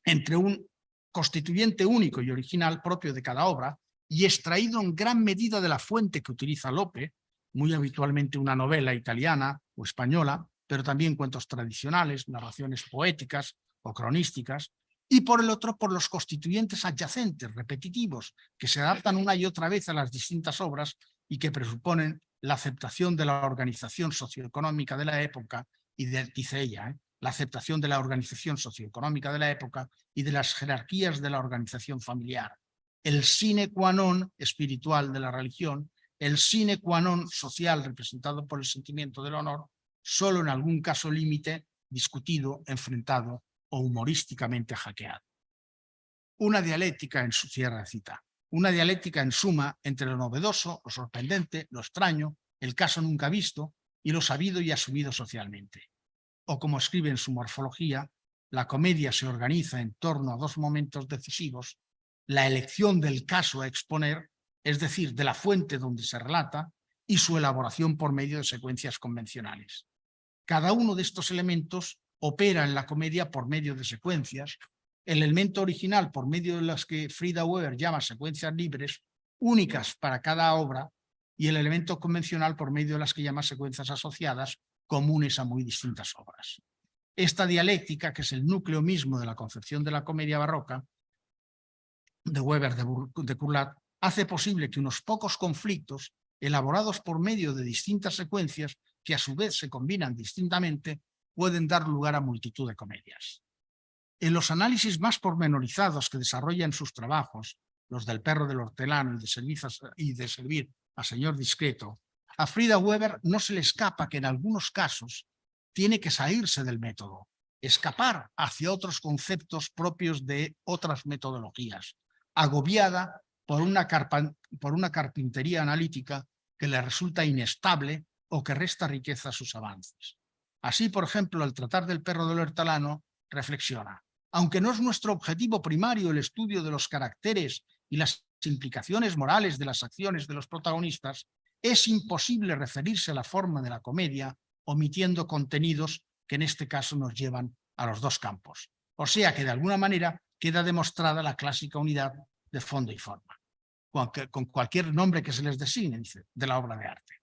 entre un constituyente único y original propio de cada obra y extraído en gran medida de la fuente que utiliza Lope, muy habitualmente una novela italiana o española, pero también cuentos tradicionales, narraciones poéticas o cronísticas, y por el otro por los constituyentes adyacentes, repetitivos, que se adaptan una y otra vez a las distintas obras y que presuponen la aceptación de la organización socioeconómica de la época, y dice ella, la aceptación de la organización socioeconómica de la época y de las jerarquías de la organización familiar, el sine qua non espiritual de la religión, el sine qua non social representado por el sentimiento del honor, solo en algún caso límite discutido, enfrentado o humorísticamente hackeado. Una dialéctica en su cierre de cita, una dialéctica en suma entre lo novedoso, lo sorprendente, lo extraño, el caso nunca visto y lo sabido y asumido socialmente. O como escribe en su morfología, la comedia se organiza en torno a dos momentos decisivos: la elección del caso a exponer, es decir, de la fuente donde se relata, y su elaboración por medio de secuencias convencionales. Cada uno de estos elementos opera en la comedia por medio de secuencias, el elemento original por medio de las que Frida Weber llama secuencias libres, únicas para cada obra, y el elemento convencional por medio de las que llama secuencias asociadas, comunes a muy distintas obras. Esta dialéctica, que es el núcleo mismo de la concepción de la comedia barroca de Weber de Curlat, hace posible que unos pocos conflictos, elaborados por medio de distintas secuencias que a su vez se combinan distintamente, pueden dar lugar a multitud de comedias. En los análisis más pormenorizados que desarrolla en sus trabajos, los del Perro del Hortelano y de Servir a Señor Discreto, a Frida Weber no se le escapa que en algunos casos tiene que salirse del método, escapar hacia otros conceptos propios de otras metodologías, agobiada por una carpintería analítica que le resulta inestable o que resta riqueza a sus avances. Así, por ejemplo, al tratar del Perro del Hortelano, reflexiona: aunque no es nuestro objetivo primario el estudio de los caracteres y las implicaciones morales de las acciones de los protagonistas, es imposible referirse a la forma de la comedia omitiendo contenidos que en este caso nos llevan a los dos campos. O sea que de alguna manera queda demostrada la clásica unidad de fondo y forma, con cualquier nombre que se les designe, dice, de la obra de arte.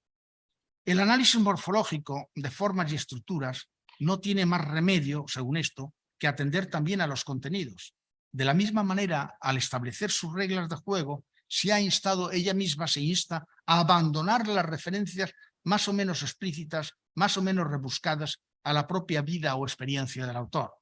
El análisis morfológico de formas y estructuras no tiene más remedio, según esto, que atender también a los contenidos. De la misma manera, al establecer sus reglas de juego, ella misma se insta a abandonar las referencias más o menos explícitas, más o menos rebuscadas a la propia vida o experiencia del autor.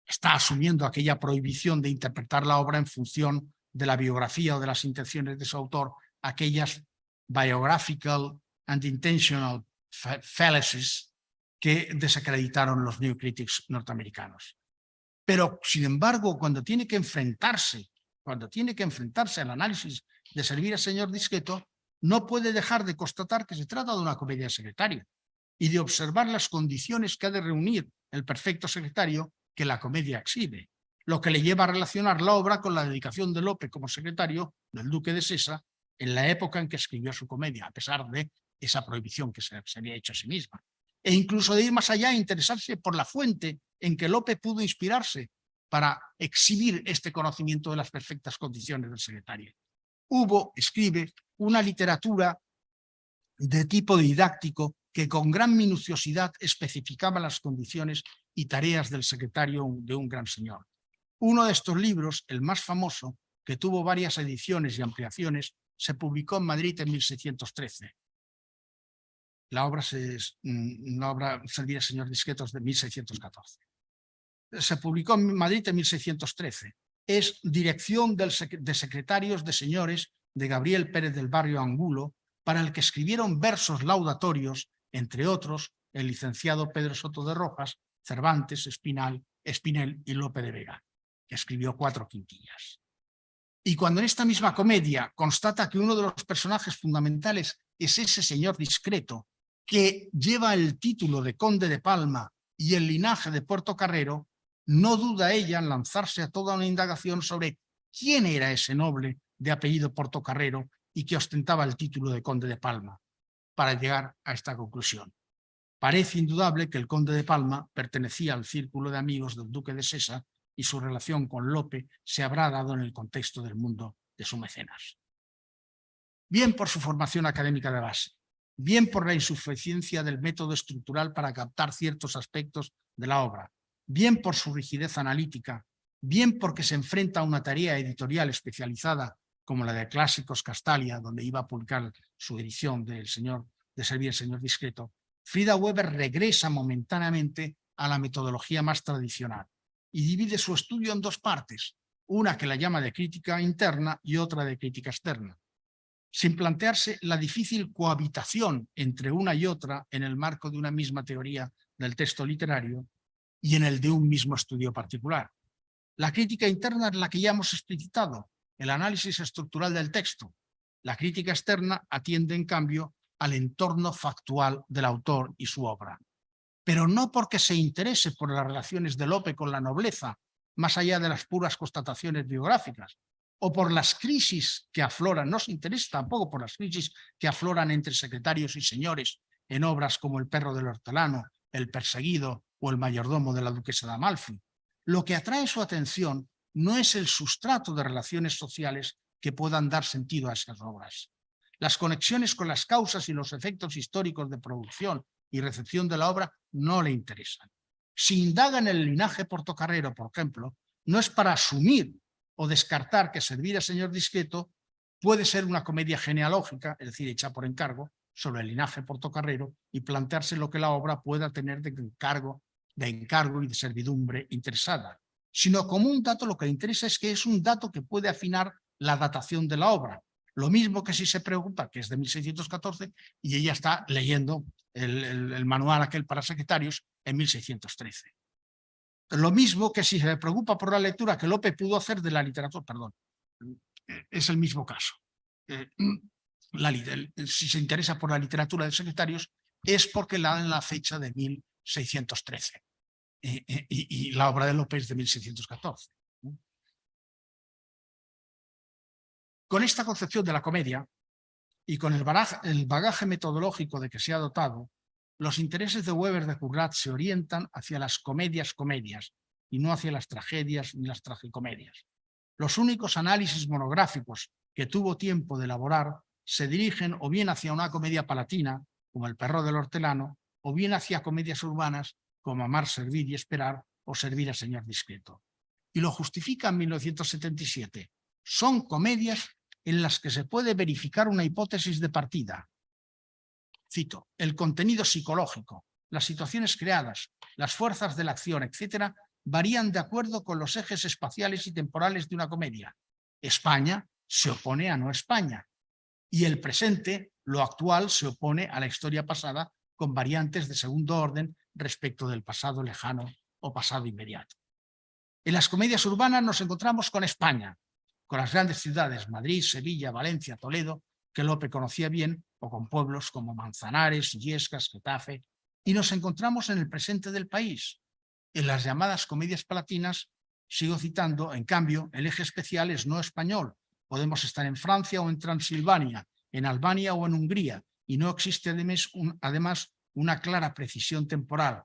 Está asumiendo aquella prohibición de interpretar la obra en función de la biografía o de las intenciones de su autor, aquellas biographical and intentional fallacies que desacreditaron los New Critics norteamericanos. Pero, sin embargo, cuando tiene que enfrentarse al análisis de Servir al señor Discreto, no puede dejar de constatar que se trata de una comedia secretaria y de observar las condiciones que ha de reunir el perfecto secretario que la comedia exhibe, lo que le lleva a relacionar la obra con la dedicación de Lope como secretario del duque de Sesa en la época en que escribió su comedia, a pesar de esa prohibición que se había hecho a sí misma. E incluso de ir más allá e interesarse por la fuente en que Lope pudo inspirarse para exhibir este conocimiento de las perfectas condiciones del secretario. Escribe, una literatura de tipo didáctico que con gran minuciosidad especificaba las condiciones y tareas del secretario de un gran señor. Uno de estos libros, el más famoso, que tuvo varias ediciones y ampliaciones, se publicó en Madrid en 1613. La obra Servir al señor Discreto de 1614. Se publicó en Madrid en 1613. Es Dirección de Secretarios de Señores de Gabriel Pérez del Barrio Angulo, para el que escribieron versos laudatorios, entre otros, el licenciado Pedro Soto de Rojas, Cervantes, Espinel y Lope de Vega, que escribió 4 quintillas. Y cuando en esta misma comedia constata que uno de los personajes fundamentales es ese señor Discreto, que lleva el título de conde de Palma y el linaje de Portocarrero, no duda ella en lanzarse a toda una indagación sobre quién era ese noble de apellido Portocarrero y que ostentaba el título de conde de Palma, para llegar a esta conclusión. Parece indudable que el conde de Palma pertenecía al círculo de amigos del duque de Sesa y su relación con Lope se habrá dado en el contexto del mundo de su mecenas. Bien por su formación académica de base, bien por la insuficiencia del método estructural para captar ciertos aspectos de la obra, bien por su rigidez analítica, bien porque se enfrenta a una tarea editorial especializada como la de Clásicos Castalia, donde iba a publicar su edición de Servir al señor Discreto, Frida Weber regresa momentáneamente a la metodología más tradicional y divide su estudio en 2 partes, una que la llama de crítica interna y otra de crítica externa, sin plantearse la difícil cohabitación entre una y otra en el marco de una misma teoría del texto literario y en el de un mismo estudio particular. La crítica interna es la que ya hemos explicitado, el análisis estructural del texto. La crítica externa atiende, en cambio, al entorno factual del autor y su obra. Pero no porque se interese por las relaciones de Lope con la nobleza, más allá de las puras constataciones biográficas, o por las crisis que afloran, no se interesa tampoco por las crisis que afloran entre secretarios y señores en obras como El perro del hortelano, El perseguido o El mayordomo de la duquesa de Amalfi. Lo que atrae su atención no es el sustrato de relaciones sociales que puedan dar sentido a esas obras. Las conexiones con las causas y los efectos históricos de producción y recepción de la obra no le interesan. Si indaga en el linaje portocarrero, por ejemplo, no es para asumir o descartar que Servir al señor Discreto puede ser una comedia genealógica, es decir, hecha por encargo, sobre el linaje portocarrero y plantearse lo que la obra pueda tener de encargo y de servidumbre interesada, sino como un dato. Lo que le interesa es que es un dato que puede afinar la datación de la obra. Lo mismo que si se preocupa, que es de 1614, y ella está leyendo el manual aquel para secretarios en 1613. Lo mismo que si se preocupa por la lectura que Lope pudo hacer de la literatura, es el mismo caso. Si se interesa por la literatura de secretarios es porque la dan la fecha de 1613. y la obra de Lope es de 1614. Con esta concepción de la comedia y con el bagaje metodológico de que se ha dotado, los intereses de Weber de Curlat se orientan hacia las comedias y no hacia las tragedias ni las tragicomedias. Los únicos análisis monográficos que tuvo tiempo de elaborar se dirigen o bien hacia una comedia palatina, como El perro del hortelano, o bien hacia comedias urbanas, como Amar, servir y esperar, o Servir al señor discreto. Y lo justifica en 1977. Son comedias en las que se puede verificar una hipótesis de partida. Cito: el contenido psicológico, las situaciones creadas, las fuerzas de la acción, etc., varían de acuerdo con los ejes espaciales y temporales de una comedia. España se opone a no España y el presente, lo actual, se opone a la historia pasada con variantes de segundo orden respecto del pasado lejano o pasado inmediato. En las comedias urbanas nos encontramos con España, con las grandes ciudades, Madrid, Sevilla, Valencia, Toledo, que Lope conocía bien, o con pueblos como Manzanares, Illescas, Getafe, y nos encontramos en el presente del país. En las llamadas comedias palatinas, sigo citando, en cambio, el eje especial es no español. Podemos estar en Francia o en Transilvania, en Albania o en Hungría, y no existe además una clara precisión temporal.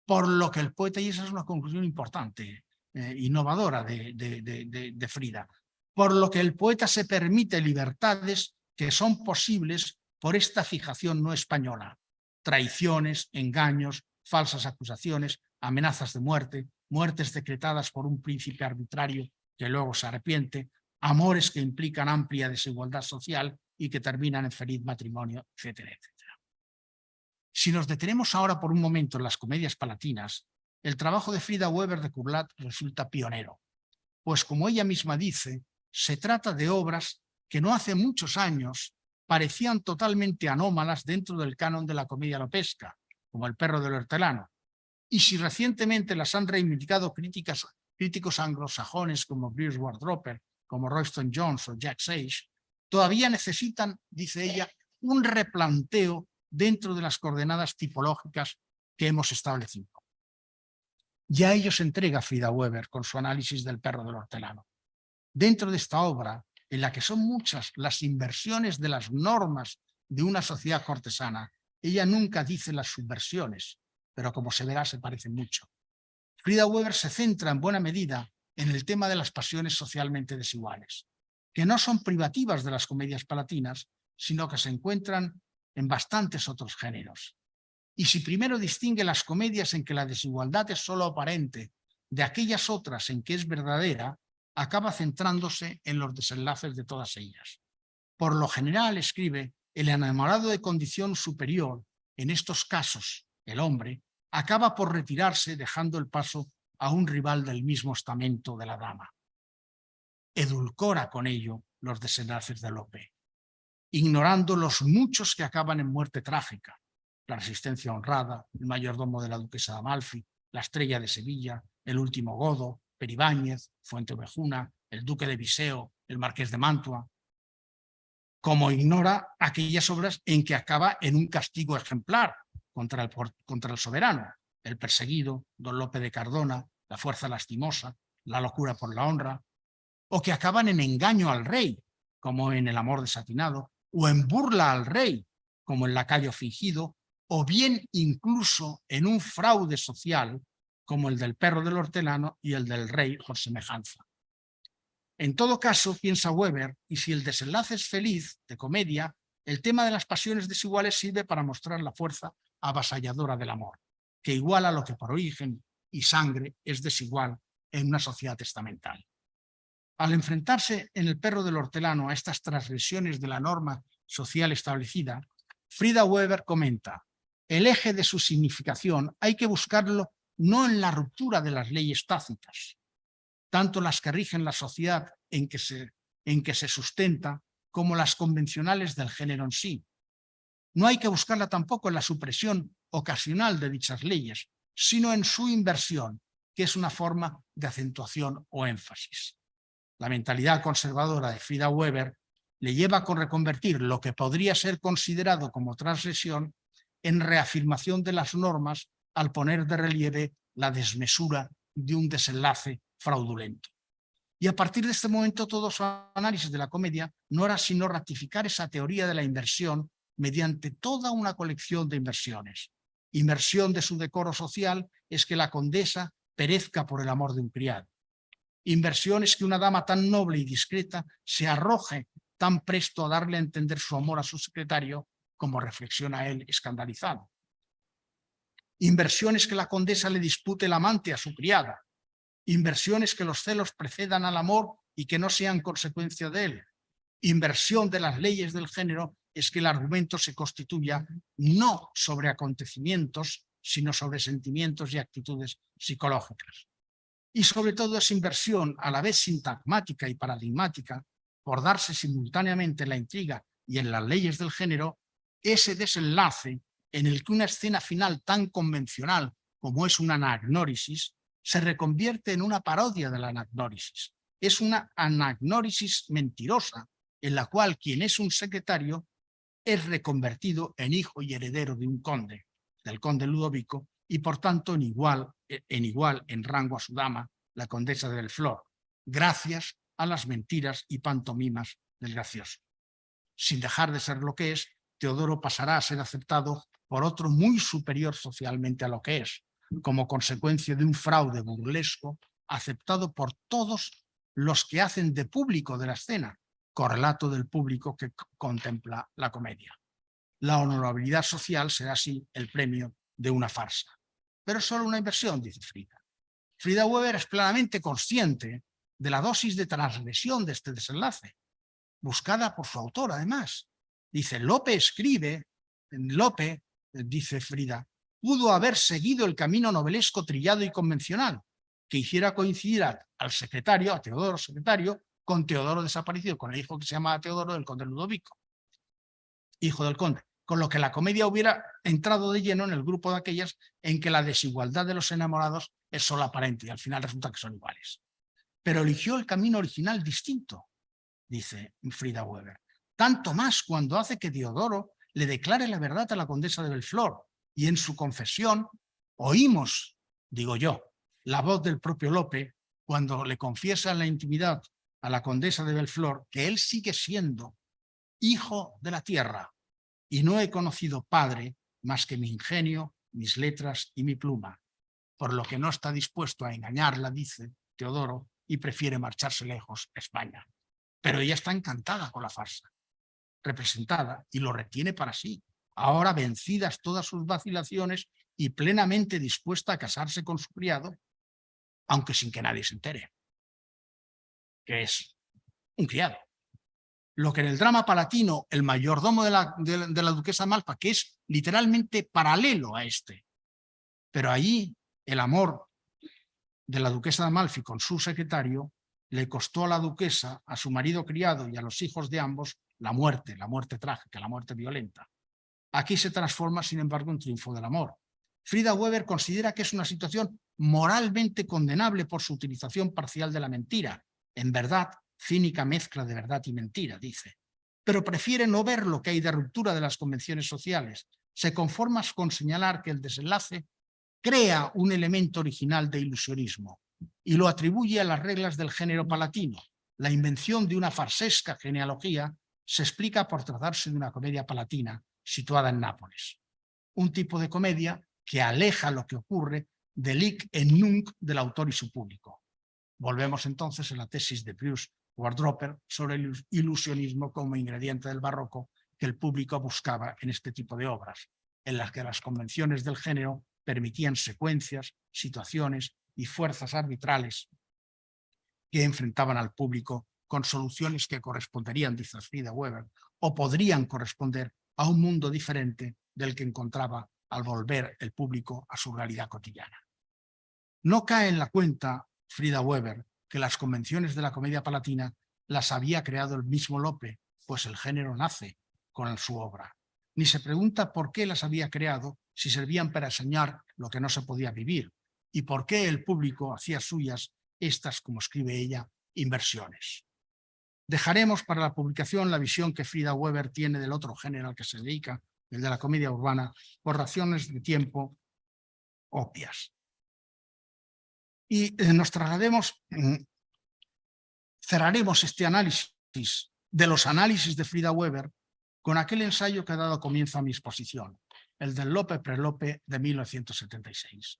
Por lo que el poeta, y esa es una conclusión importante, innovadora de Frida, por lo que el poeta se permite libertades que son posibles por esta fijación no española: traiciones, engaños, falsas acusaciones, amenazas de muerte, muertes decretadas por un príncipe arbitrario que luego se arrepiente, amores que implican amplia desigualdad social y que terminan en feliz matrimonio, etcétera, etcétera. Si nos detenemos ahora por un momento en las comedias palatinas, el trabajo de Frida Weber de Curlat resulta pionero, pues como ella misma dice, se trata de obras que no hace muchos años parecían totalmente anómalas dentro del canon de la comedia lopesca, como El perro del hortelano, y si recientemente las han reivindicado críticos anglosajones como Bruce Wardroper, como Royston Jones o Jack Sage, todavía necesitan, dice ella, un replanteo dentro de las coordenadas tipológicas que hemos establecido. Ya ello se entrega Frida Weber con su análisis del perro del hortelano. Dentro de esta obra, en la que son muchas las inversiones de las normas de una sociedad cortesana, ella nunca dice las subversiones, pero como se verá se parece mucho. Frida Weber se centra en buena medida en el tema de las pasiones socialmente desiguales, que no son privativas de las comedias palatinas, sino que se encuentran en bastantes otros géneros. Y si primero distingue las comedias en que la desigualdad es solo aparente de aquellas otras en que es verdadera, acaba centrándose en los desenlaces de todas ellas. Por lo general, escribe, el enamorado de condición superior, en estos casos, el hombre, acaba por retirarse dejando el paso a un rival del mismo estamento de la dama. Edulcora con ello los desenlaces de Lope, ignorando los muchos que acaban en muerte trágica: La resistencia honrada, El mayordomo de la duquesa de Amalfi, La estrella de Sevilla, El último Godo, Peribáñez, Fuenteovejuna, El duque de Viseo, El marqués de Mantua, como ignora aquellas obras en que acaba en un castigo ejemplar contra el soberano: El perseguido, Don Lope de Cardona, La fuerza lastimosa, La locura por la honra, o que acaban en engaño al rey, como en El amor desatinado, o en burla al rey, como El lacayo fingido, o bien incluso en un fraude social, como el del perro del hortelano y el del rey por semejanza. En todo caso, piensa Weber, y si el desenlace es feliz, de comedia, el tema de las pasiones desiguales sirve para mostrar la fuerza avasalladora del amor, que iguala lo que por origen y sangre es desigual en una sociedad estamental. Al enfrentarse en El perro del hortelano a estas transgresiones de la norma social establecida, Frida Weber comenta: el eje de su significación hay que buscarlo no en la ruptura de las leyes tácitas, tanto las que rigen la sociedad en que se sustenta, como las convencionales del género en sí. No hay que buscarla tampoco en la supresión ocasional de dichas leyes, sino en su inversión, que es una forma de acentuación o énfasis. La mentalidad conservadora de Frida Weber le lleva a reconvertir lo que podría ser considerado como transgresión en reafirmación de las normas, al poner de relieve la desmesura de un desenlace fraudulento. Y a partir de este momento todo su análisis de la comedia no era sino ratificar esa teoría de la inversión mediante toda una colección de inversiones. Inversión de su decoro social es que la condesa perezca por el amor de un criado. Inversión es que una dama tan noble y discreta se arroje tan presto a darle a entender su amor a su secretario como reflexiona él escandalizado. Inversión es que la condesa le dispute el amante a su criada. Inversión es que los celos precedan al amor y que no sean consecuencia de él. Inversión de las leyes del género es que el argumento se constituya no sobre acontecimientos, sino sobre sentimientos y actitudes psicológicas. Y sobre todo es inversión a la vez sintagmática y paradigmática, por darse simultáneamente en la intriga y en las leyes del género, ese desenlace en el que una escena final tan convencional como es una anagnórisis se reconvierte en una parodia de la anagnórisis. Es una anagnórisis mentirosa en la cual quien es un secretario es reconvertido en hijo y heredero de un conde, del conde Ludovico, y por tanto en igual en rango a su dama, la condesa de Belflor, gracias a las mentiras y pantomimas del gracioso. Sin dejar de ser lo que es, Teodoro pasará a ser aceptado por otro muy superior socialmente a lo que es, como consecuencia de un fraude burlesco aceptado por todos los que hacen de público de la escena, correlato del público que contempla la comedia. La honorabilidad social será así el premio de una farsa. Pero es solo una inversión, dice Frida. Frida Weber es plenamente consciente de la dosis de transgresión de este desenlace, buscada por su autor además. Dice, Lope, dice Frida, pudo haber seguido el camino novelesco trillado y convencional, que hiciera coincidir al secretario, a Teodoro secretario, con Teodoro desaparecido, con el hijo que se llama Teodoro del conde Ludovico, hijo del conde, con lo que la comedia hubiera entrado de lleno en el grupo de aquellas en que la desigualdad de los enamorados es solo aparente y al final resulta que son iguales. Pero eligió el camino original distinto, dice Frida Weber, tanto más cuando hace que Teodoro le declare la verdad a la condesa de Belflor y en su confesión oímos, digo yo, la voz del propio Lope cuando le confiesa en la intimidad a la condesa de Belflor que él sigue siendo hijo de la tierra y no he conocido padre más que mi ingenio, mis letras y mi pluma, por lo que no está dispuesto a engañarla, dice Teodoro, y prefiere marcharse lejos a España. Pero ella está encantada con la farsa representada y lo retiene para sí, ahora vencidas todas sus vacilaciones y plenamente dispuesta a casarse con su criado, aunque sin que nadie se entere, que es un criado. Lo que en el drama palatino, el mayordomo de la duquesa de Malfa, que es literalmente paralelo a este, pero allí el amor de la duquesa de Amalfi con su secretario le costó a la duquesa, a su marido criado y a los hijos de ambos la muerte trágica, la muerte violenta. Aquí se transforma, sin embargo, en triunfo del amor. Frida Weber considera que es una situación moralmente condenable por su utilización parcial de la mentira. En verdad, cínica mezcla de verdad y mentira, dice. Pero prefiere no ver lo que hay de ruptura de las convenciones sociales. Se conforma con señalar que el desenlace crea un elemento original de ilusionismo y lo atribuye a las reglas del género palatino. La invención de una farsesca genealogía se explica por tratarse de una comedia palatina situada en Nápoles. Un tipo de comedia que aleja lo que ocurre del hic et nunc del autor y su público. Volvemos entonces a la tesis de Bruce Wardroper sobre el ilusionismo como ingrediente del barroco que el público buscaba en este tipo de obras, en las que las convenciones del género permitían secuencias, situaciones y fuerzas arbitrales que enfrentaban al público con soluciones que corresponderían, dice Frida Weber, o podrían corresponder a un mundo diferente del que encontraba al volver el público a su realidad cotidiana. No cae en la cuenta Frida Weber que las convenciones de la comedia palatina las había creado el mismo Lope, pues el género nace con su obra. Ni se pregunta por qué las había creado si servían para enseñar lo que no se podía vivir y por qué el público hacía suyas estas, como escribe ella, inversiones. Dejaremos para la publicación la visión que Frida Weber tiene del otro género al que se dedica, el de la comedia urbana, por razones de tiempo obvias. Y nos traslademos, cerraremos este análisis de los análisis de Frida Weber con aquel ensayo que ha dado comienzo a mi exposición, el del Lope-Prelope de 1976.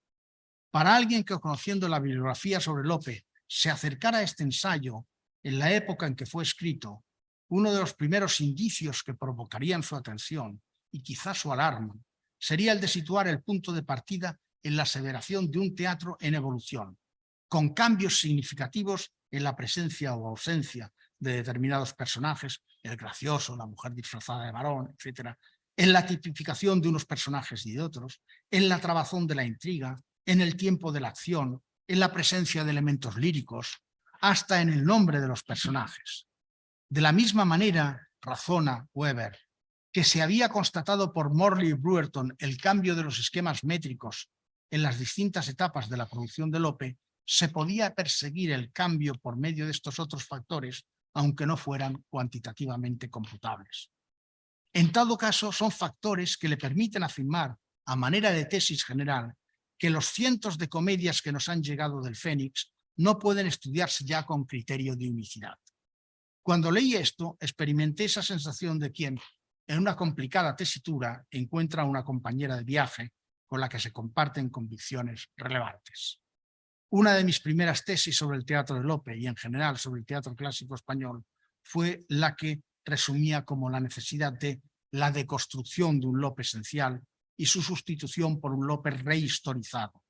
Para alguien que, conociendo la bibliografía sobre Lope, se acercara a este ensayo en la época en que fue escrito, uno de los primeros indicios que provocarían su atención y quizás su alarma sería el de situar el punto de partida en la aseveración de un teatro en evolución, con cambios significativos en la presencia o ausencia de determinados personajes, el gracioso, la mujer disfrazada de varón, etc., en la tipificación de unos personajes y de otros, en la trabazón de la intriga, en el tiempo de la acción, en la presencia de elementos líricos, hasta en el nombre de los personajes. De la misma manera, razona Weber, que se había constatado por Morley y Brewerton el cambio de los esquemas métricos en las distintas etapas de la producción de Lope, se podía perseguir el cambio por medio de estos otros factores, aunque no fueran cuantitativamente computables. En todo caso, son factores que le permiten afirmar, a manera de tesis general, que los cientos de comedias que nos han llegado del Fénix no pueden estudiarse ya con criterio de unicidad. Cuando leí esto, experimenté esa sensación de quien, en una complicada tesitura, encuentra a una compañera de viaje con la que se comparten convicciones relevantes. Una de mis primeras tesis sobre el teatro de Lope y en general sobre el teatro clásico español fue la que resumía como la necesidad de la deconstrucción de un Lope esencial y su sustitución por un Lope rehistorizado,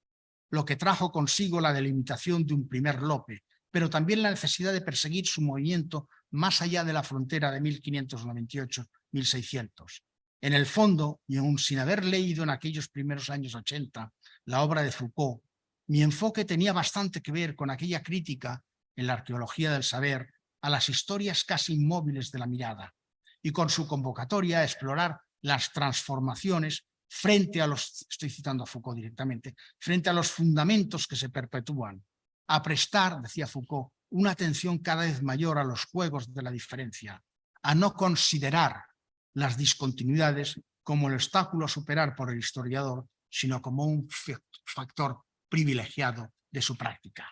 lo que trajo consigo la delimitación de un primer Lope, pero también la necesidad de perseguir su movimiento más allá de la frontera de 1598-1600. En el fondo, y aún sin haber leído en aquellos primeros años 80 la obra de Foucault, mi enfoque tenía bastante que ver con aquella crítica en la arqueología del saber a las historias casi inmóviles de la mirada y con su convocatoria a explorar las transformaciones frente a los, estoy citando a Foucault directamente, frente a los fundamentos que se perpetúan, a prestar, decía Foucault, una atención cada vez mayor a los juegos de la diferencia, a no considerar las discontinuidades como el obstáculo a superar por el historiador, sino como un factor privilegiado de su práctica.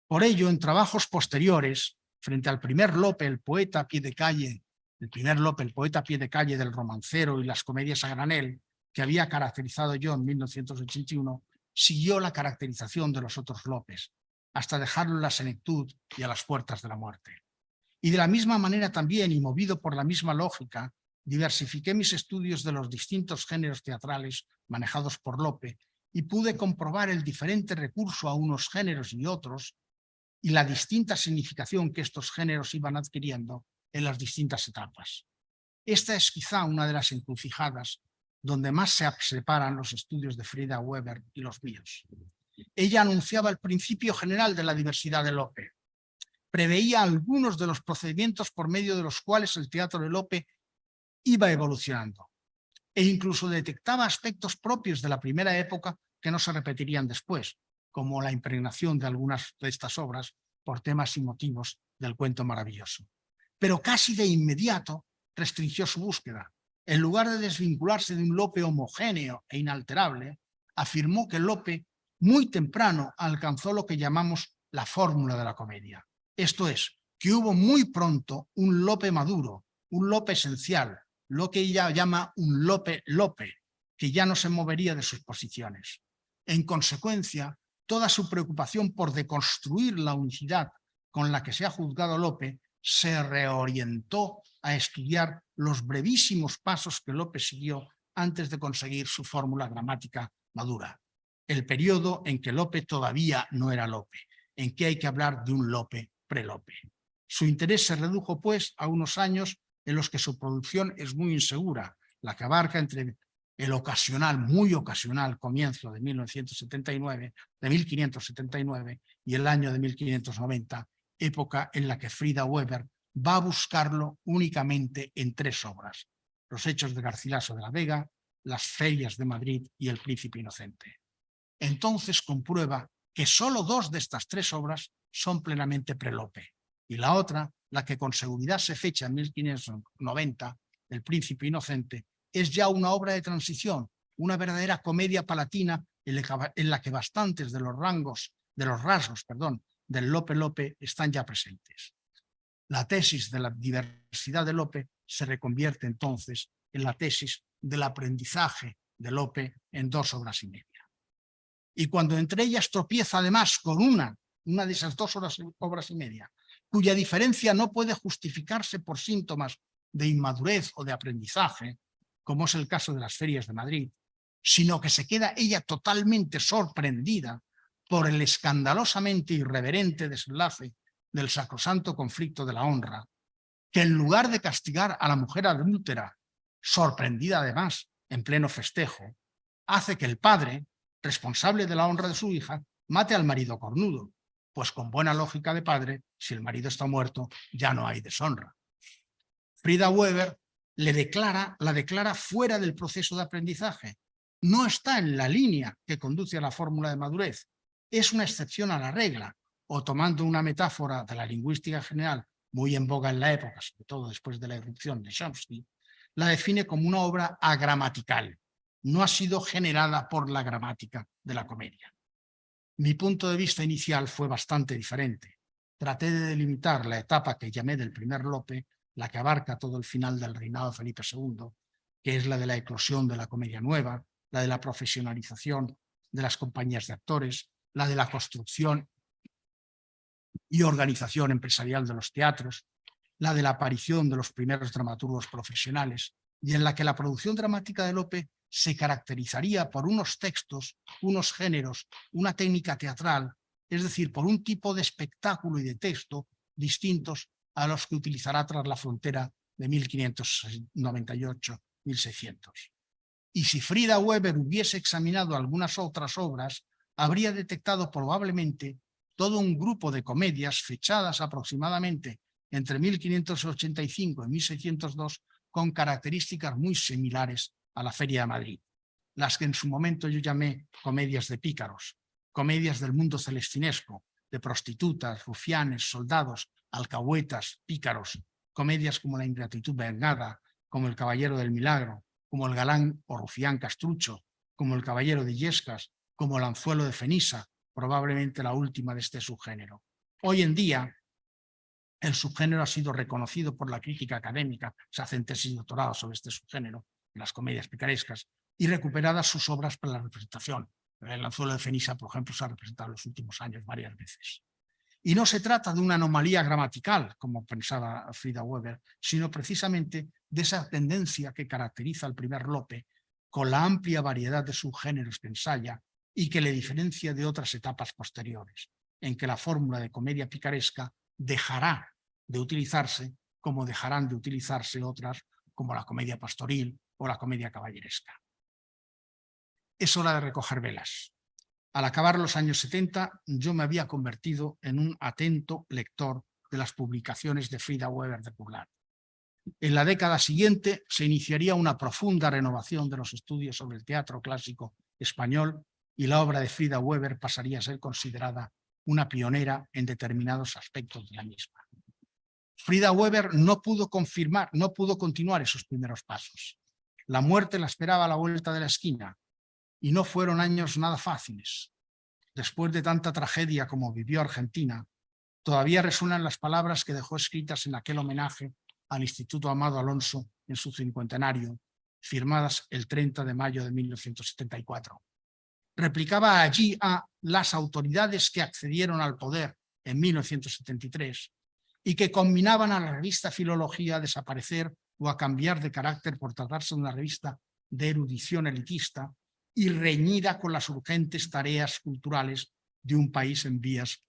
Por ello, en trabajos posteriores, frente al primer Lope, el poeta a pie de calle, el primer Lope, el poeta a pie de calle del romancero y las comedias a granel, que había caracterizado yo en 1981, siguió la caracterización de los otros Lopes, hasta dejarlo en la senectud y a las puertas de la muerte. Y de la misma manera también, y movido por la misma lógica, diversifiqué mis estudios de los distintos géneros teatrales manejados por Lope y pude comprobar el diferente recurso a unos géneros y otros y la distinta significación que estos géneros iban adquiriendo en las distintas etapas. Esta es quizá una de las encrucijadas donde más se separan los estudios de Frida Weber y los míos. Ella anunciaba el principio general de la diversidad de Lope. Preveía algunos de los procedimientos por medio de los cuales el teatro de Lope iba evolucionando e incluso detectaba aspectos propios de la primera época que no se repetirían después, como la impregnación de algunas de estas obras por temas y motivos del cuento maravilloso. Pero casi de inmediato restringió su búsqueda. En lugar de desvincularse de un Lope homogéneo e inalterable, afirmó que Lope muy temprano alcanzó lo que llamamos la fórmula de la comedia. Esto es, que hubo muy pronto un Lope maduro, un Lope esencial, lo que ella llama un Lope, que ya no se movería de sus posiciones. En consecuencia, toda su preocupación por deconstruir la unicidad con la que se ha juzgado Lope se reorientó a estudiar los brevísimos pasos que Lope siguió antes de conseguir su fórmula gramática madura. El periodo en que Lope todavía no era Lope, en que hay que hablar de un Lope pre-Lope. Su interés se redujo, pues, a unos años en los que su producción es muy insegura, la que abarca entre el ocasional, muy ocasional comienzo de 1579 y el año de 1590, época en la que Frida Weber va a buscarlo únicamente en tres obras: Los Hechos de Garcilaso de la Vega, Las Ferias de Madrid y El Príncipe Inocente. Entonces comprueba que solo dos de estas tres obras son plenamente pre-Lope, y la otra, la que con seguridad se fecha en 1590, El Príncipe Inocente, es ya una obra de transición, una verdadera comedia palatina en la que bastantes de los rangos del Lope están ya presentes. La tesis de la diversidad de Lope se reconvierte entonces en la tesis del aprendizaje de Lope en 2 obras y media. Y cuando entre ellas tropieza además con una de esas 2 obras y media, cuya diferencia no puede justificarse por síntomas de inmadurez o de aprendizaje, como es el caso de las Ferias de Madrid, sino que se queda ella totalmente sorprendida por el escandalosamente irreverente desenlace del sacrosanto conflicto de la honra, que en lugar de castigar a la mujer adúltera, sorprendida además en pleno festejo, hace que el padre, responsable de la honra de su hija, mate al marido cornudo, pues con buena lógica de padre, si el marido está muerto, ya no hay deshonra. Frida Weber la declara fuera del proceso de aprendizaje. No está en la línea que conduce a la fórmula de madurez. Es una excepción a la regla, o tomando una metáfora de la lingüística general muy en boga en la época, sobre todo después de la irrupción de Chomsky, la define como una obra agramatical. No ha sido generada por la gramática de la comedia. Mi punto de vista inicial fue bastante diferente. Traté de delimitar la etapa que llamé del primer Lope, la que abarca todo el final del reinado de Felipe II, que es la de la eclosión de la comedia nueva, la de la profesionalización de las compañías de actores, la de la construcción y organización empresarial de los teatros, la de la aparición de los primeros dramaturgos profesionales, y en la que la producción dramática de Lope se caracterizaría por unos textos, unos géneros, una técnica teatral, es decir, por un tipo de espectáculo y de texto distintos a los que utilizará tras la frontera de 1598-1600. Y si Frida Weber hubiese examinado algunas otras obras, habría detectado probablemente todo un grupo de comedias fechadas aproximadamente entre 1585 y 1602 con características muy similares a la Feria de Madrid, las que en su momento yo llamé comedias de pícaros, comedias del mundo celestinesco, de prostitutas, rufianes, soldados, alcahuetas, pícaros, comedias como La ingratitud vengada, como El caballero del milagro, como El galán o rufián Castrucho, como El caballero de Illescas, como El anzuelo de Fenisa, probablemente la última de este subgénero. Hoy en día, el subgénero ha sido reconocido por la crítica académica, se hacen tesis y doctorados sobre este subgénero, las comedias picarescas, y recuperadas sus obras para la representación. El anzuelo de Fenisa, por ejemplo, se ha representado en los últimos años varias veces. Y no se trata de una anomalía gramatical, como pensaba Frida Weber, sino precisamente de esa tendencia que caracteriza al primer Lope, con la amplia variedad de subgéneros que ensaya y que le diferencia de otras etapas posteriores, en que la fórmula de comedia picaresca dejará de utilizarse, como dejarán de utilizarse otras como la comedia pastoril o la comedia caballeresca. Es hora de recoger velas. Al acabar los años 70, yo me había convertido en un atento lector de las publicaciones de Frida Weber de Curlat. En la década siguiente se iniciaría una profunda renovación de los estudios sobre el teatro clásico español y la obra de Frida Weber pasaría a ser considerada una pionera en determinados aspectos de la misma. Frida Weber no pudo continuar esos primeros pasos. La muerte la esperaba a la vuelta de la esquina y no fueron años nada fáciles. Después de tanta tragedia como vivió Argentina, todavía resuenan las palabras que dejó escritas en aquel homenaje al Instituto Amado Alonso en su cincuentenario, firmadas el 30 de mayo de 1974. Replicaba allí a las autoridades que accedieron al poder en 1973 y que combinaban a la revista Filología a desaparecer o a cambiar de carácter por tratarse de una revista de erudición elitista y reñida con las urgentes tareas culturales de un país en vías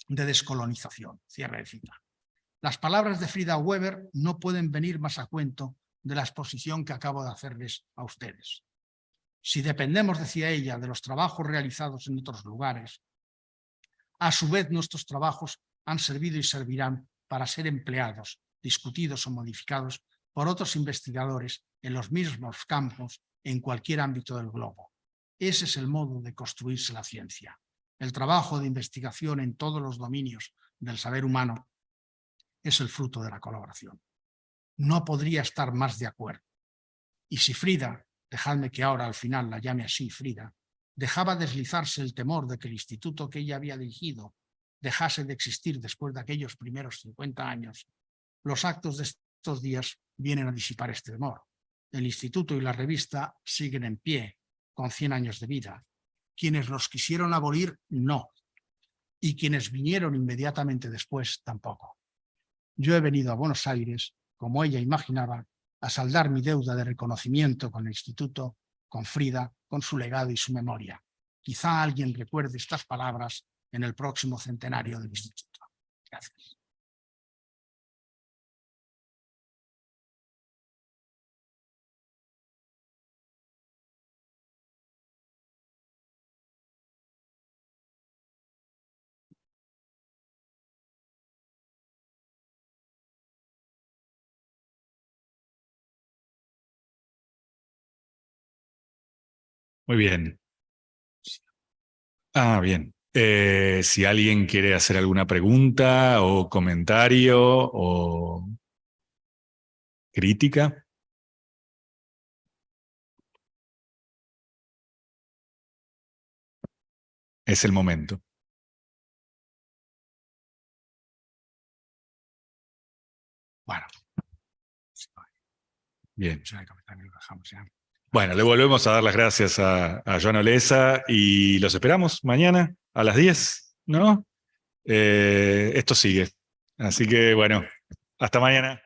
de descolonización. Cierre de cita. Las palabras de Frida Weber no pueden venir más a cuento de la exposición que acabo de hacerles a ustedes. Si dependemos, decía ella, de los trabajos realizados en otros lugares, a su vez nuestros trabajos han servido y servirán para ser empleados, discutidos o modificados por otros investigadores en los mismos campos en cualquier ámbito del globo. Ese es el modo de construirse la ciencia. El trabajo de investigación en todos los dominios del saber humano es el fruto de la colaboración. No podría estar más de acuerdo. Y si Frida, dejadme que ahora al final la llame así Frida, Dejaba deslizarse el temor de que el instituto que ella había dirigido dejase de existir después de aquellos primeros 50 años. Los actos de estos días vienen a disipar este temor. El instituto y la revista siguen en pie, con 100 años de vida. Quienes los quisieron abolir, no. Y quienes vinieron inmediatamente después, tampoco. Yo he venido a Buenos Aires, como ella imaginaba, a saldar mi deuda de reconocimiento con el instituto, con Frida, con su legado y su memoria. Quizá alguien recuerde estas palabras en el próximo centenario del instituto. Gracias. Muy bien. Bien. Si alguien quiere hacer alguna pregunta o comentario o crítica. Es el momento. Bueno. Bien. Bueno, le volvemos a dar las gracias a Joan Olesa y los esperamos mañana a las 10, ¿no? Esto sigue. Así que bueno, hasta mañana.